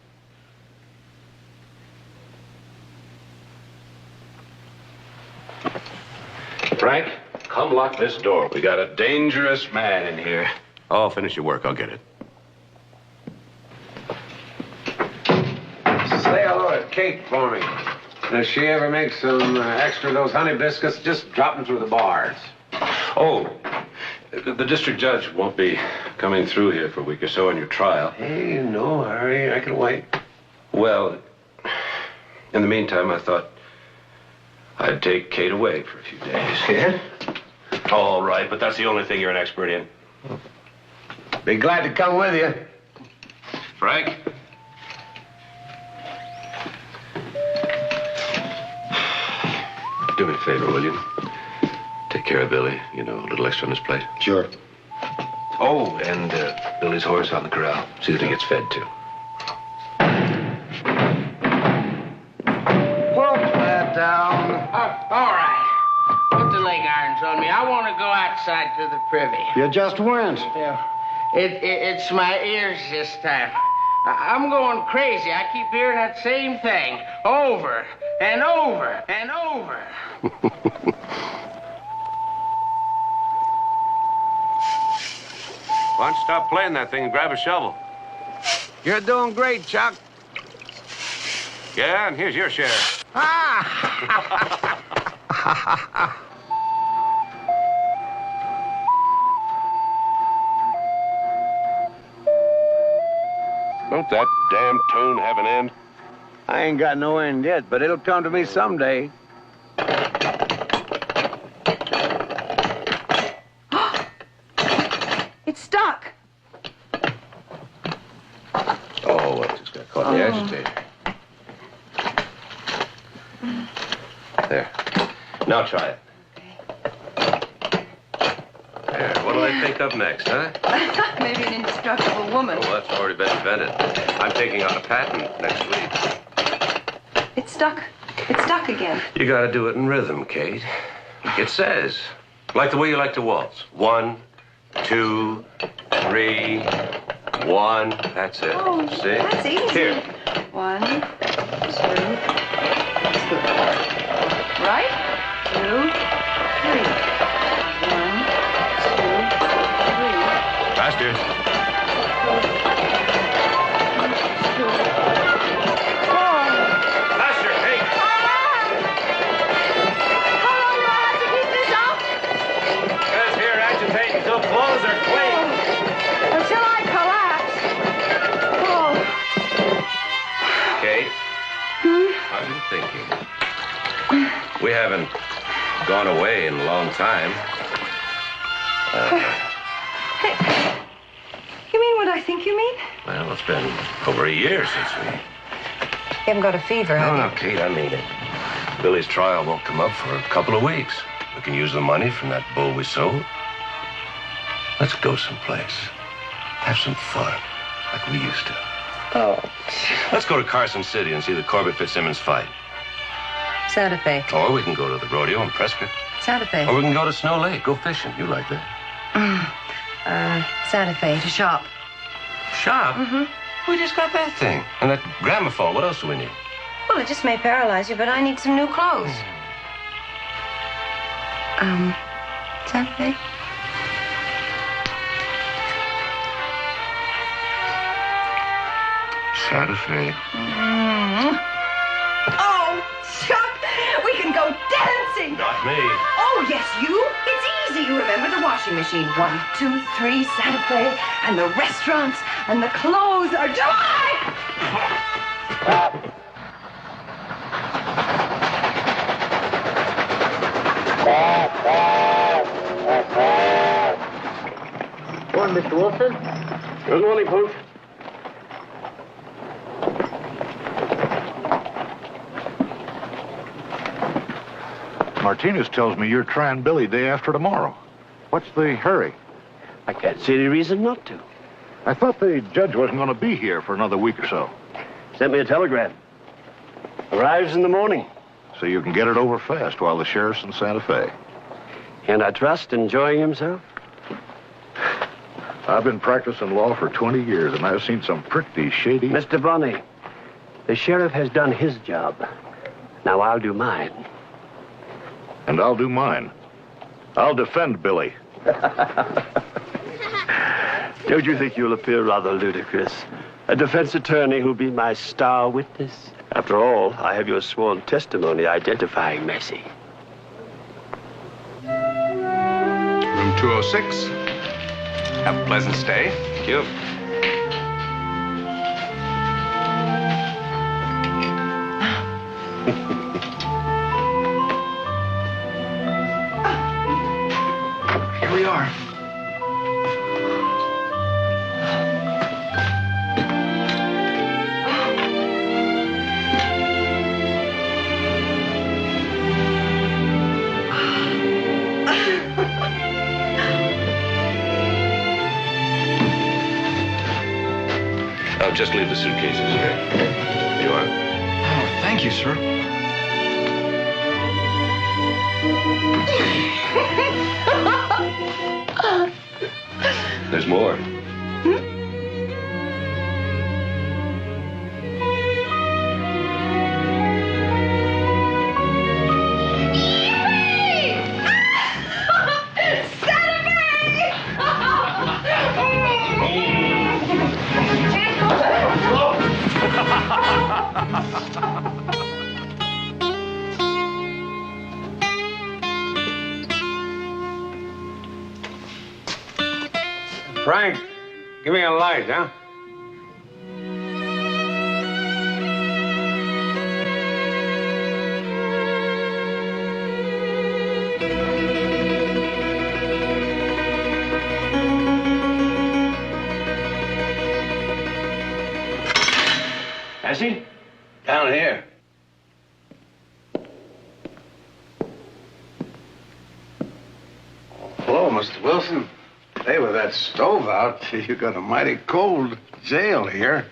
Frank, come lock this door. We got a dangerous man in here. Oh, finish your work. I'll get it. Say hello to Kate for me. And if she ever makes some extra of those honey biscuits, just drop them through the bars. Oh, the district judge won't be coming through here for a week or so on your trial. Hey, no hurry. I can wait. Well, in the meantime, I thought I'd take Kate away for a few days. Yeah? All right, but that's the only thing you're an expert in. Be glad to come with you. Frank? Do me a favor, will you? Take care of Billy. You know, a little extra on his plate. Sure. Oh, and Billy's horse on the corral. See that he gets fed, too. Put that down. All right. Put the leg irons on me. I want to go outside to the privy. You just went. Yeah. It's my ears this time. I'm going crazy. I keep hearing that same thing over and over and over. Why don't you stop playing that thing and grab a shovel? You're doing great, Chuck. Yeah, and here's your share. Don't that damn tune have an end? I ain't got no end yet, but it'll come to me someday. It's stuck. Oh, well, just got caught in the agitator. There. Now try it. There. What do they think of next, huh? Maybe an indestructible woman. Oh, that's already been invented. I'm taking out a patent next week. It's stuck. It's stuck again. You gotta do it in rhythm, Kate. It says, like the way you like to waltz. 1, 2, 3, 1. That's it. Oh, see? That's easy. Here. 1, 2, 3. Right? 2, 3. 1, 2, 3. Faster. Faster, Kate. How long do I have to keep this up? Guys here agitating until clothes are clean. Until I collapse. Oh. Kate, I've been thinking. We haven't gone away in a long time. You mean what I think you mean? Well, it's been over a year since we... You haven't got a fever, have No, Kate, I mean it. Billy's trial won't come up for a couple of weeks. We can use the money from that bull we sold. Let's go someplace. Have some fun, like we used to. Oh. Let's go to Carson City and see the Corbett Fitzsimmons fight. Santa Fe. Or we can go to the rodeo in Prescott. Santa Fe. Or we can go to Snow Lake, go fishing. You like that. Santa Fe to shop. Shop? Mm-hmm. We just got that thing. And that gramophone. What else do we need? Well, it just may paralyze you, but I need some new clothes. Santa Fe? Santa Fe. Oh, Chuck, we can go dancing. Not me. Oh, yes, you. It's easy. You remember the washing machine. 1, 2, 3, Santa Fe, and the restaurants, and the clothes are July. Morning, Mr. Wilson. Good morning, Pooch. Martinez tells me you're trying Billy day after tomorrow. What's the hurry? I can't see any reason not to. I thought the judge wasn't going to be here for another week or so. Sent me a telegram. Arrives in the morning. So you can get it over fast while the sheriff's in Santa Fe. And I trust enjoying himself? I've been practicing law for 20 years, and I've seen some pretty shady... Mr. Bonney, the sheriff has done his job. Now I'll do mine. And I'll do mine. I'll defend Billy. Don't you think you'll appear rather ludicrous? A defense attorney who'll be my star witness? After all, I have your sworn testimony identifying Massey. Room 206. Have a pleasant stay. Thank you. Here we are. I'll just leave the suitcases here. You are? Oh, thank you, sir. There's more. Frank, give me a light, huh? Down here. Hello, Mr. Wilson. Hey, with that stove out, you got a mighty cold jail here.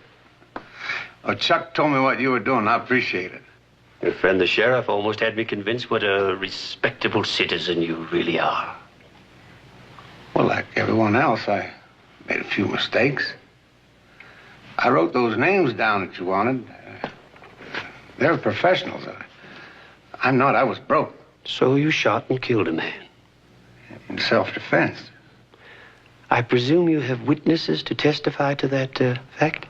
Oh, Chuck told me what you were doing. I appreciate it. Your friend the sheriff almost had me convinced what a respectable citizen you really are. Well, like everyone else, I made a few mistakes. I wrote those names down that you wanted. They're professionals. I'm not. I was broke. So you shot and killed a man? In self-defense. I presume you have witnesses to testify to that fact?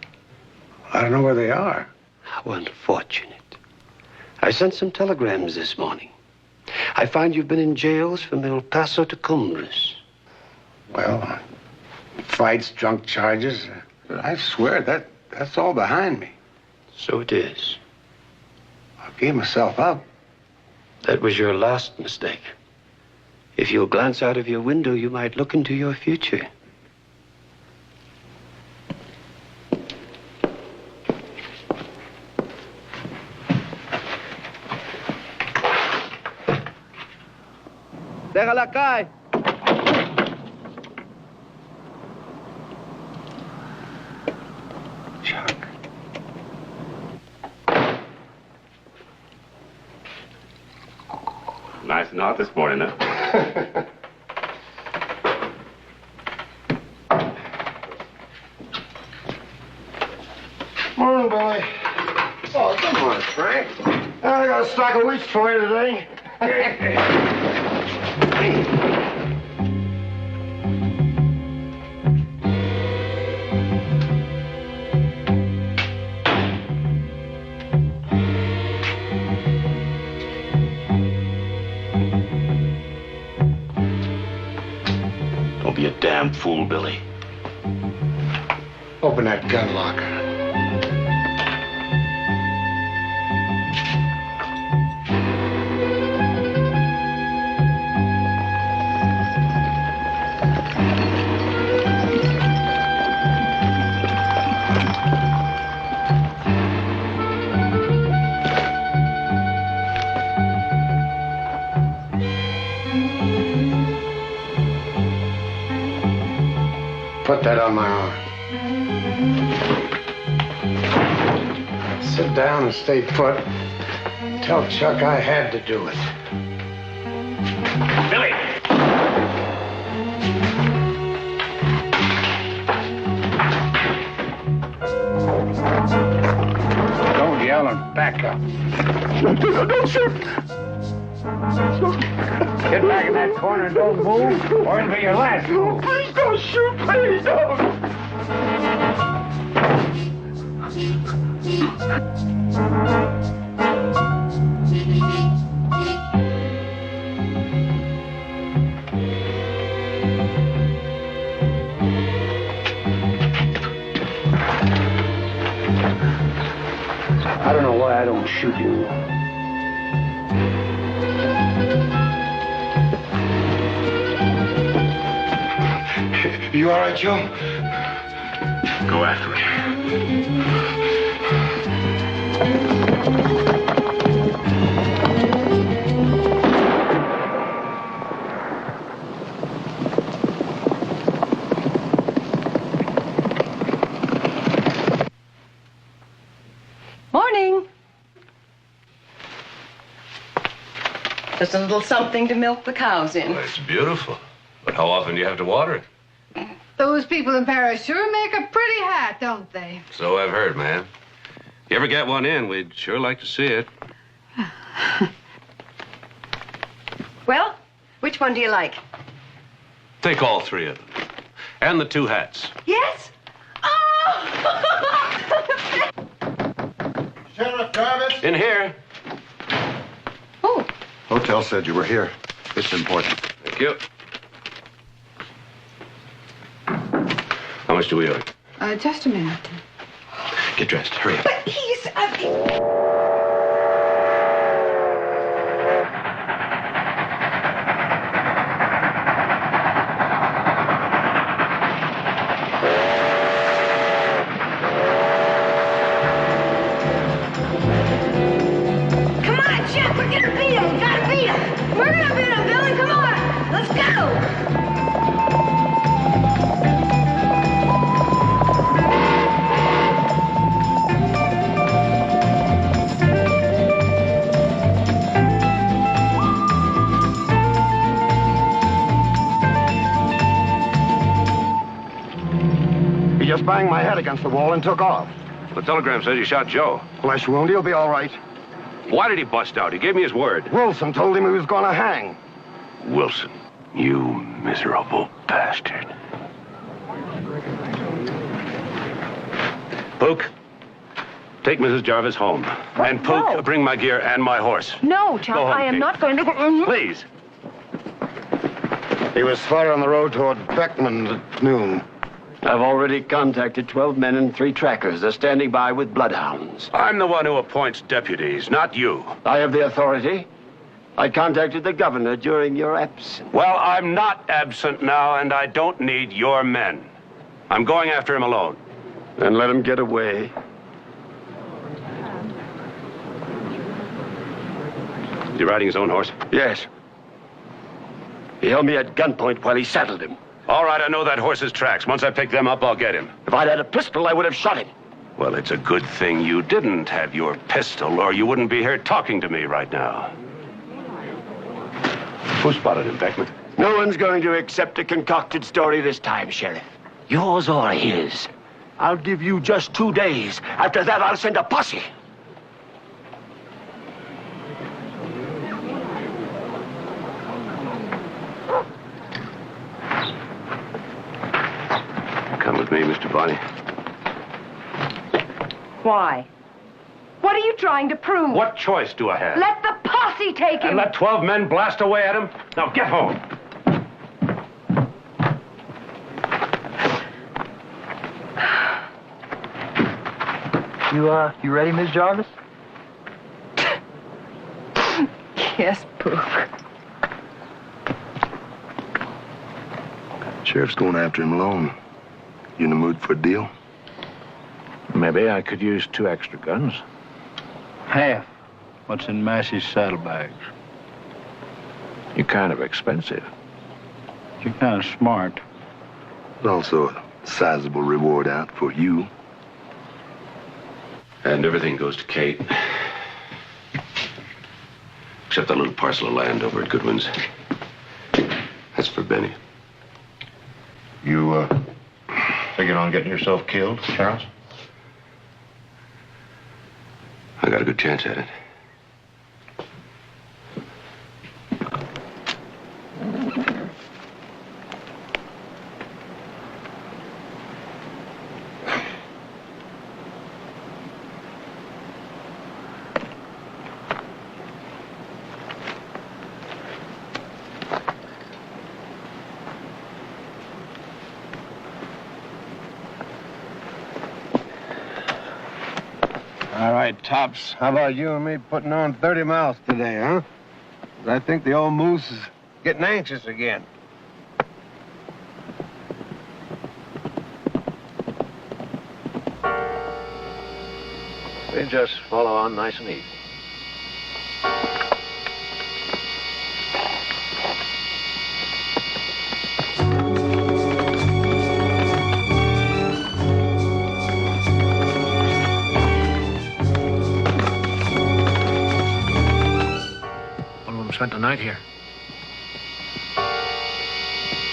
I don't know where they are. How unfortunate. I sent some telegrams this morning. I find you've been in jails from El Paso to Cumbres. Well, fights, drunk charges. I swear that's all behind me. So it is. I gave myself up. That was your last mistake. If you'll glance out of your window, you might look into your future. Déjala caer. Chuck. Nice and hot this morning, huh? Morning, Billy. Oh, come on, Frank. I got a stock of wheat for you today. Don't be a damn fool, Billy. Open that gun locker. Put that on my arm. Sit down and stay put. Tell Chuck I had to do it. Billy! Don't yell and back up. Don't shoot! Get back in that corner and don't move, or it'll be your last move. Please don't shoot! Please don't! I don't know why I don't shoot you. You all right, Joe? Go after it. Morning. Just a little something to milk the cows in. Well, it's beautiful. But how often do you have to water it? Those people in Paris sure make a pretty hat, don't they? So I've heard, ma'am. If you ever get one in, we'd sure like to see it. Well, which one do you like? Take all three of them. And the two hats. Yes? Oh! Sheriff Travis? In here. Oh. Hotel said you were here. It's important. Thank you. How much do we owe you? Just a minute. Get dressed. Hurry up. But he's... just banged my head against the wall and took off. The telegram says he shot Joe. Flesh wound, he'll be all right. Why did he bust out? He gave me his word. Wilson told him he was going to hang. Wilson, you miserable bastard. Pook, take Mrs. Jarvis home. And Pook, No. bring my gear and my horse. No, Chuck, Go home, I am Kate. not going to... Please. He was spotted on the road toward Beckman at noon. I've already contacted 12 men and 3 trackers. They're standing by with bloodhounds. I'm the one who appoints deputies, not you. I have the authority. I contacted the governor during your absence. Well, I'm not absent now, and I don't need your men. I'm going after him alone. Then let him get away. Is he riding his own horse? Yes. He held me at gunpoint while he saddled him. All right, I know that horse's tracks. Once I pick them up, I'll get him. If I'd had a pistol, I would have shot him. Well, it's a good thing you didn't have your pistol, or you wouldn't be here talking to me right now. Who spotted him, Beckman? No one's going to accept a concocted story this time, Sheriff. Yours or his. I'll give you just 2 days. After that, I'll send a posse. Come with me, Mr. Bonney. Why? What are you trying to prove? What choice do I have? Let the posse take him! And let 12 men blast away at him? Now get home. You ready, Miss Jarvis? Yes, Pook. Sheriff's going after him alone. You in the mood for a deal? Maybe I could use 2 extra guns. Half what's in Massey's saddlebags. You're kind of expensive. You're kind of smart. There's also a sizable reward out for you. And everything goes to Kate. Except that little parcel of land over at Goodwin's. That's for Benny. You, figured on getting yourself killed, Charles? I got a good chance at it. All right, Tops. How about you and me putting on 30 miles today, huh? 'Cause I think the old moose is getting anxious again. We just follow on nice and easy. One of them spent the night here.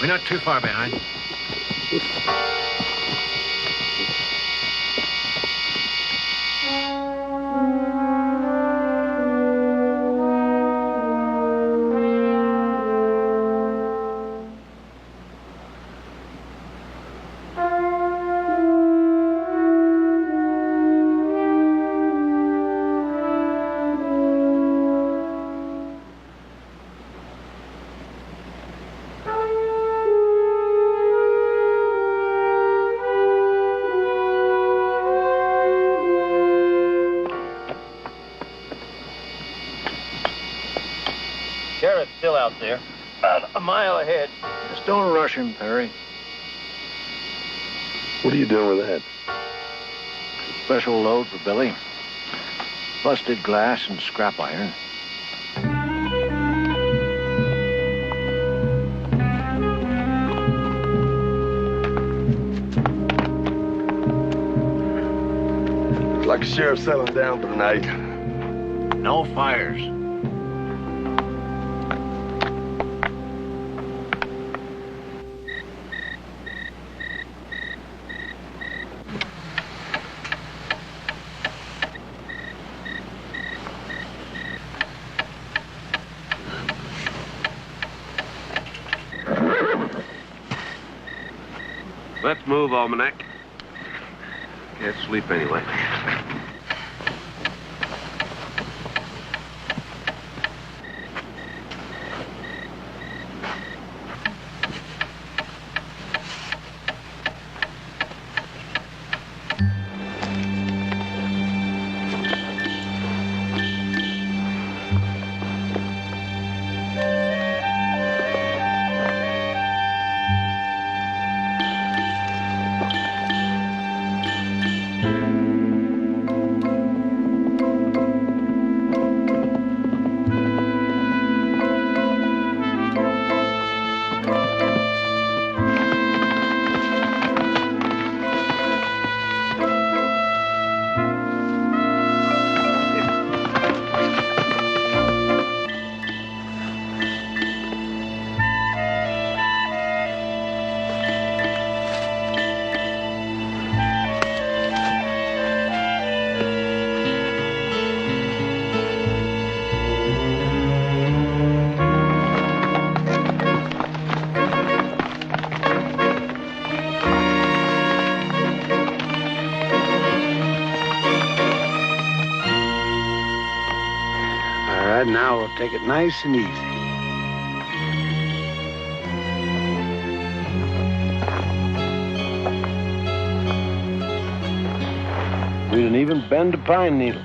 We're not too far behind. Sheriff's still out there. About a mile ahead. Just don't rush him, Perry. What are you doing with that? Special load for Billy. Busted glass and scrap iron. Looks like the sheriff's settling down for the night. No fires. Let's move, Almanac. Can't sleep anyway. Now we'll take it nice and easy. We didn't even bend a pine needle.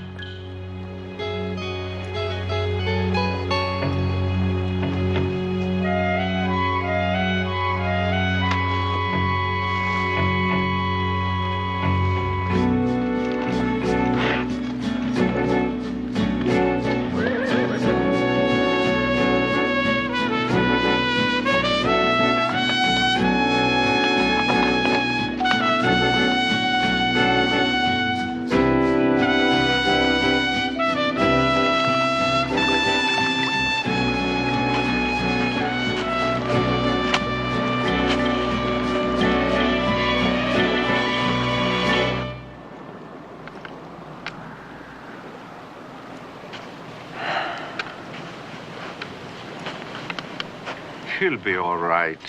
He'll be all right.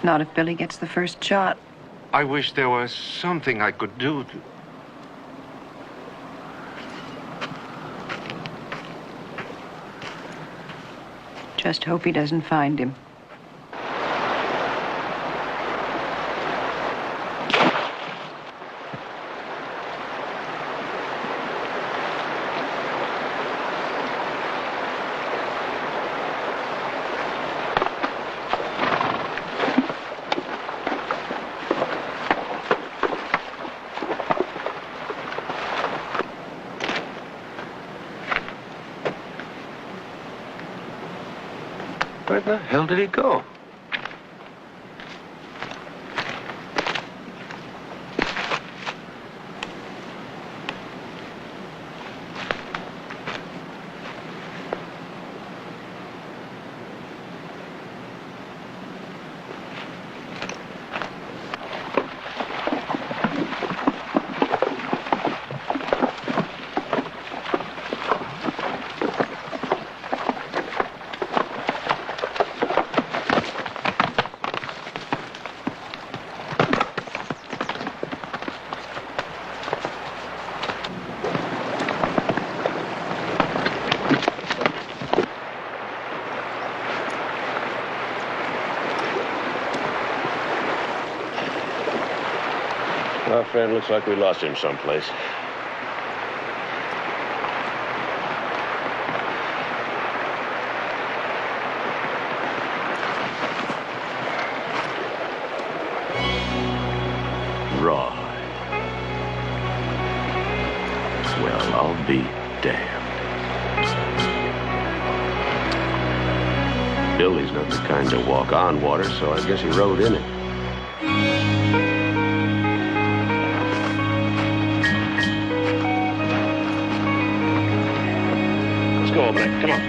Not if Billy gets the first shot. I wish there was something I could do to... Just hope he doesn't find him. Where the hell did he go? Well, friend, looks like we lost him someplace. Right. Well, I'll be damned. Billy's not the kind to walk on water, so I guess he rode in it. Let's go, Almanac. Come on.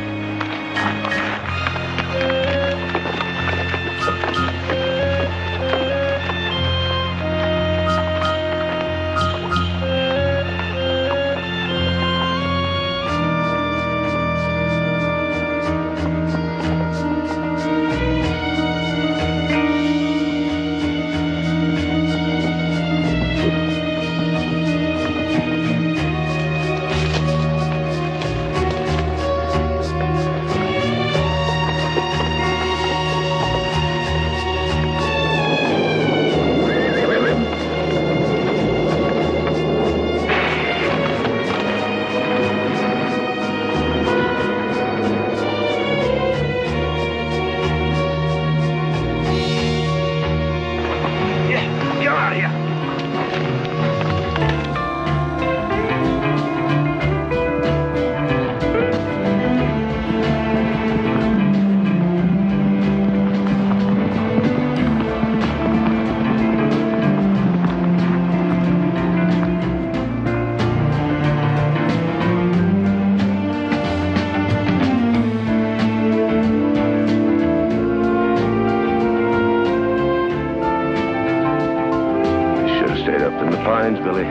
the pines, Billy.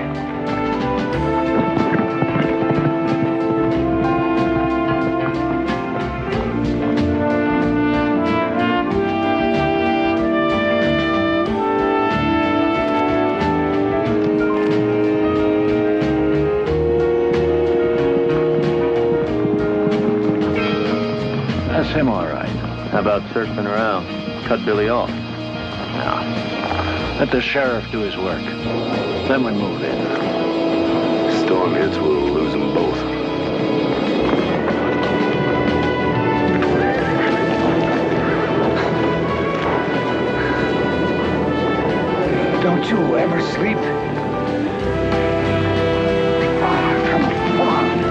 That's him, all right. How about circling around? Cut Billy off. Now, let the sheriff do his work. Then we move in. Storm hits, we'll lose them both. Don't you ever sleep? Come on.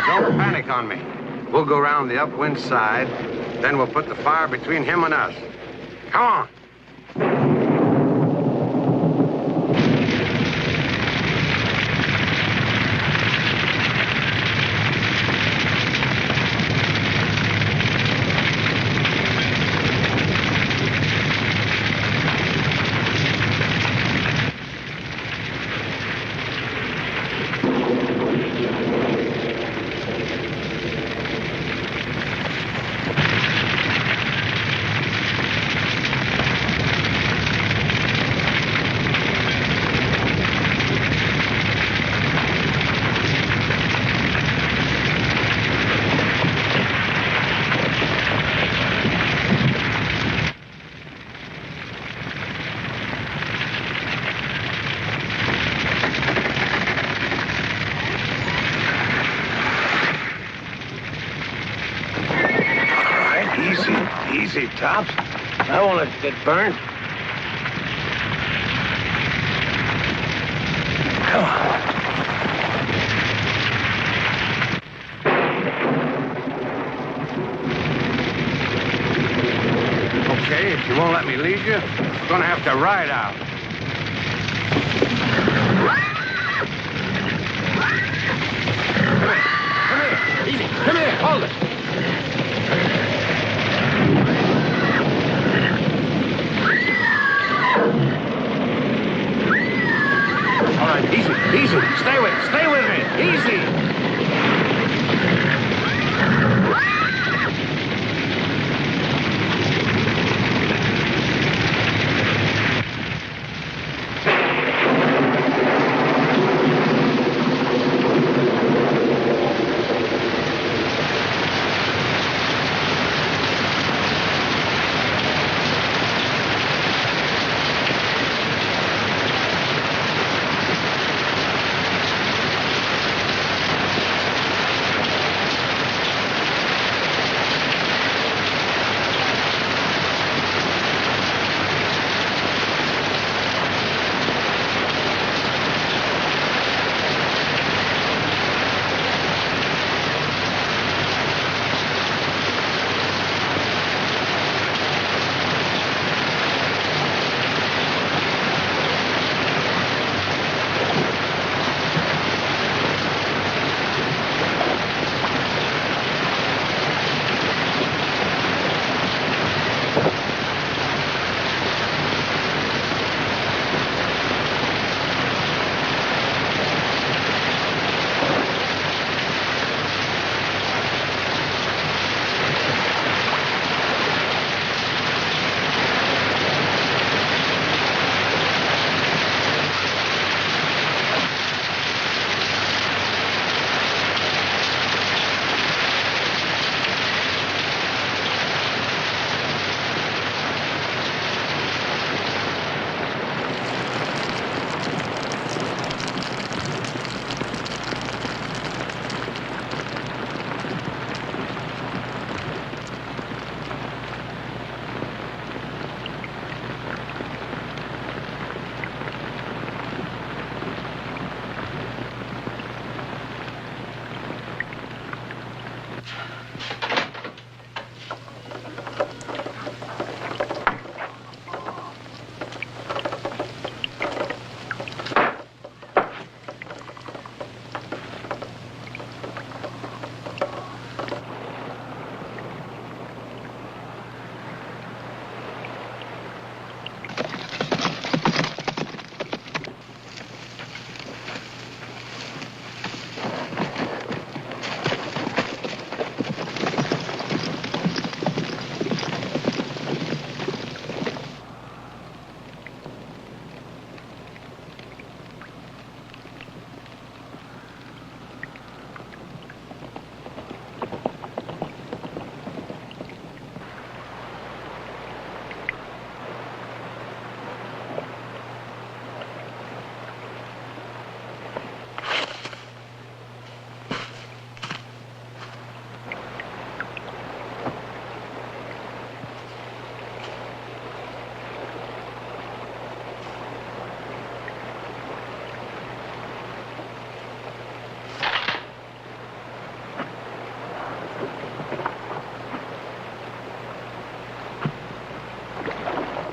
Don't panic on me. We'll go around the upwind side, then we'll put the fire between him and us. Come on. Easy, Tops. I won't let you get burned. Come on. Okay, if you won't let me lead you, you're gonna have to ride out. Come here. Easy. Come here. Hold it. All right, easy. Stay with me. Easy.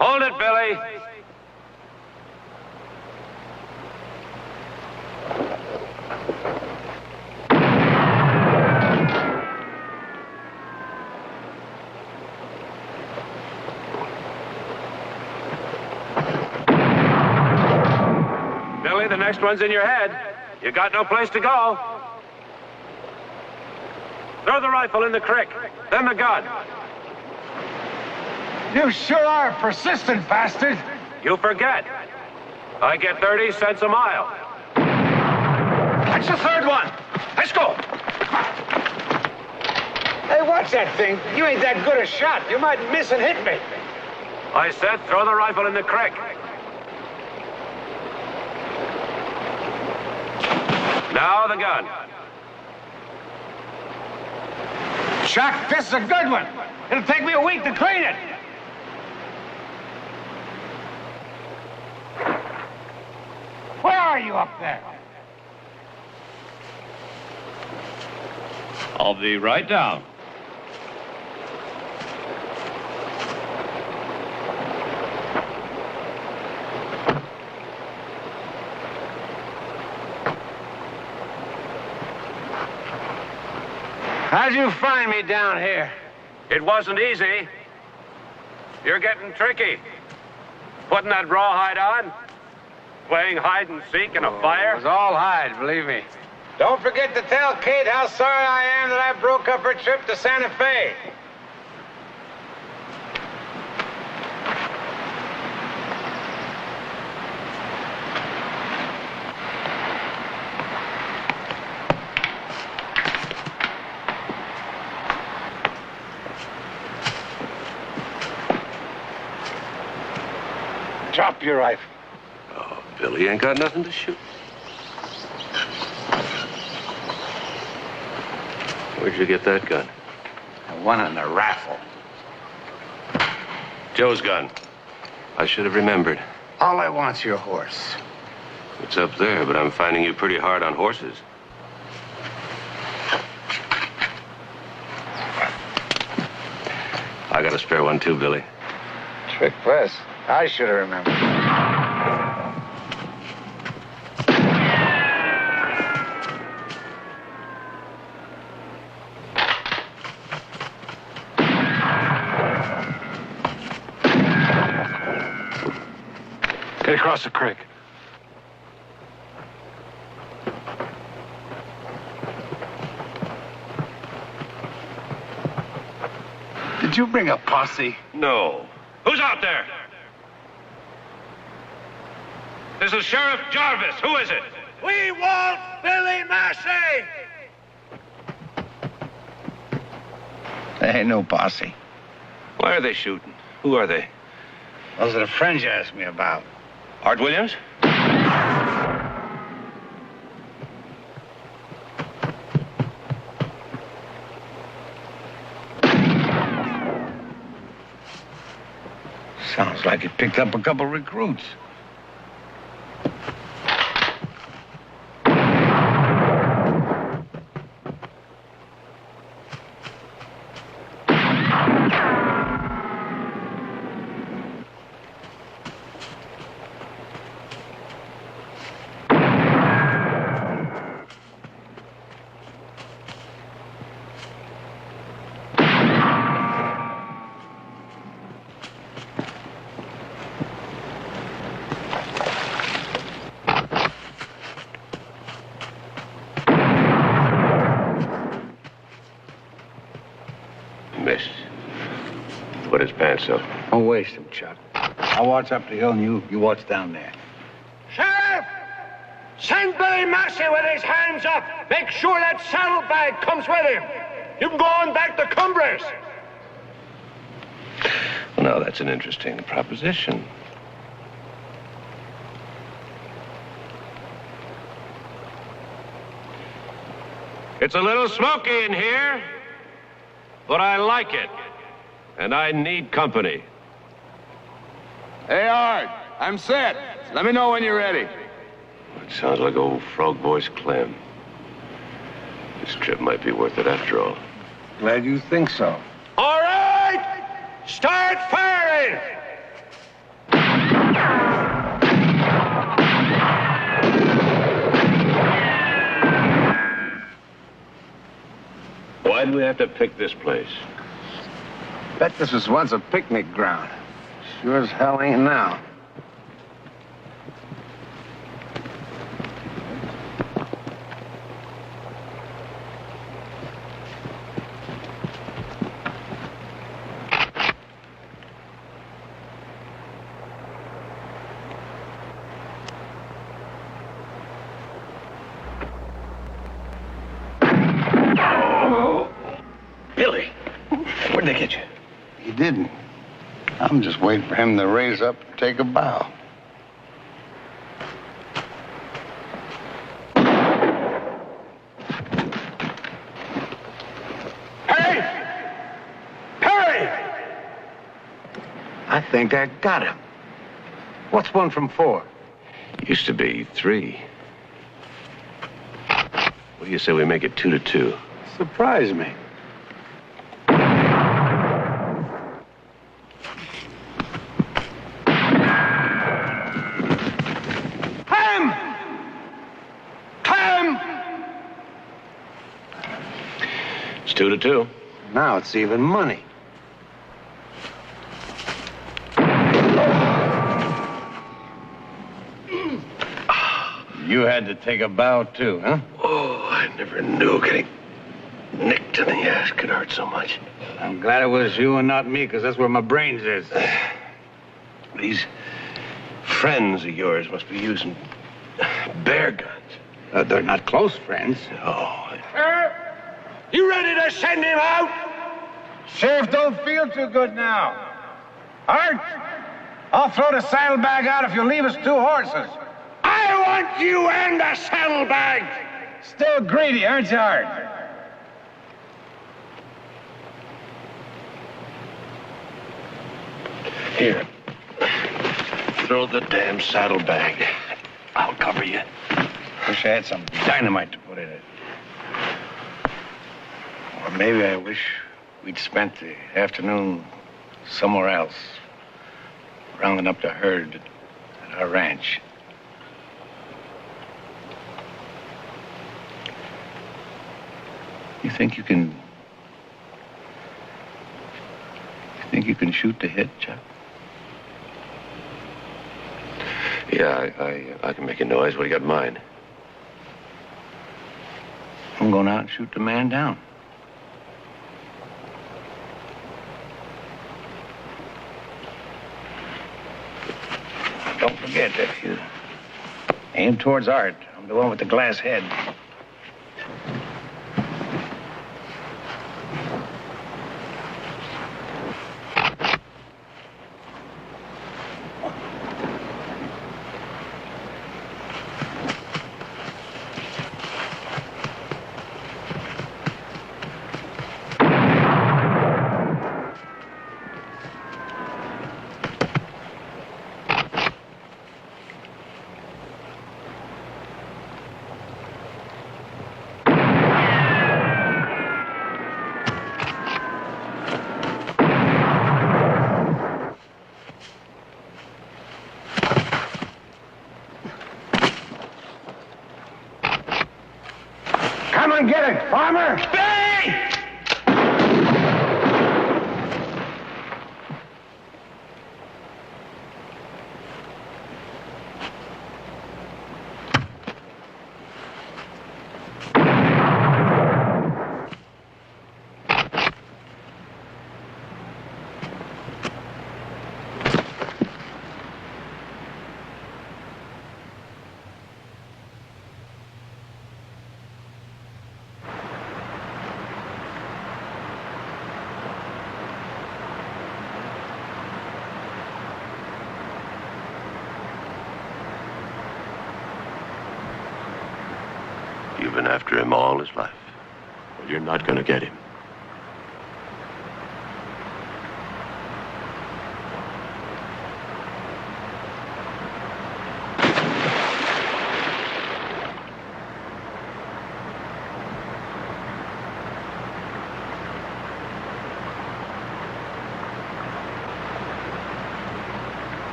Hold it, Billy. Billy, the next one's in your head. You got no place to go. Throw the rifle in the creek, then the gun. You sure are a persistent bastard. You forget. I get 30 cents a mile. That's the third one. Let's go. Hey, watch that thing. You ain't that good a shot. You might miss and hit me. I said throw the rifle in the creek. Now the gun. Chuck, this is a good one. It'll take me a week to clean it. Where are you up there? I'll be right down. How'd you find me down here? It wasn't easy. You're getting tricky. Putting that rawhide on, playing hide and seek in a fire. It was all hide, believe me. Don't forget to tell Kate how sorry I am that I broke up her trip to Santa Fe. Drop your rifle. Oh, Billy ain't got nothing to shoot. Where'd you get that gun? I won on the raffle. Joe's gun. I should have remembered. All I want's your horse. It's up there, but I'm finding you pretty hard on horses. I got a spare one too, Billy. Trick press. I should have remembered. Get across the creek. Did you bring a posse? No. Who's out there? This is Sheriff Jarvis. Who is it? We want Billy Massey! There ain't no posse. Why are they shooting? Who are they? Those are the friends you asked me about. Art Williams? Sounds like it picked up a couple recruits. Missed. Put his pants up. Don't waste them, Chuck. I'll watch up the hill and you watch down there. Sheriff! Send Billy Massey with his hands up. Make sure that saddlebag comes with him. You can go on back to Cumbres. Well, now that's an interesting proposition. It's a little smoky in here, but I like it. And I need company. Hey, Art, I'm set. Let me know when you're ready. It sounds like old Frog Voice Clem. This trip might be worth it after all. Glad you think so. All right! Start firing! Why'd we have to pick this place? Bet this was once a picnic ground. Sure as hell ain't now. Billy, where'd they get you? He didn't. I'm just waiting for him to raise up and take a bow. Hurry! Hurry! I think I got him. What's 1 from 4? Used to be 3. What do you say we make it 2 to 2? Surprise me. It's 2 to 2. Now it's even money. You had to take a bow too, huh? Oh, I never knew getting nicked in the ass could hurt so much. I'm glad it was you and not me, because that's where my brains is. These friends of yours must be using bear guns. They're not close friends. Oh. You ready to send him out? Sheriff don't feel too good now. Art, I'll throw the saddlebag out if you leave us 2 horses. I want you and the saddlebag! Still greedy, aren't you, Art? Here. Throw the damn saddlebag. I'll cover you. Wish I had some dynamite to put in it. Or maybe I wish we'd spent the afternoon somewhere else, rounding up the herd at our ranch. You think you can shoot the hit, Chuck? Yeah, I can make a noise. What do you got in mind? I'm going out and shoot the man down. Don't forget, if you aim towards Art, I'm the one with the glass head. Come and get it, farmer! You've been after him all his life. Well, you're not going to get him.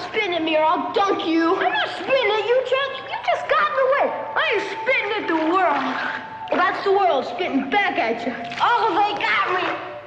spitting at me or I'll dunk you. I'm not spitting at you, Chuck. You just got in the way. I ain't spitting at the world. Well, that's the world spitting back at you. Oh, they got me.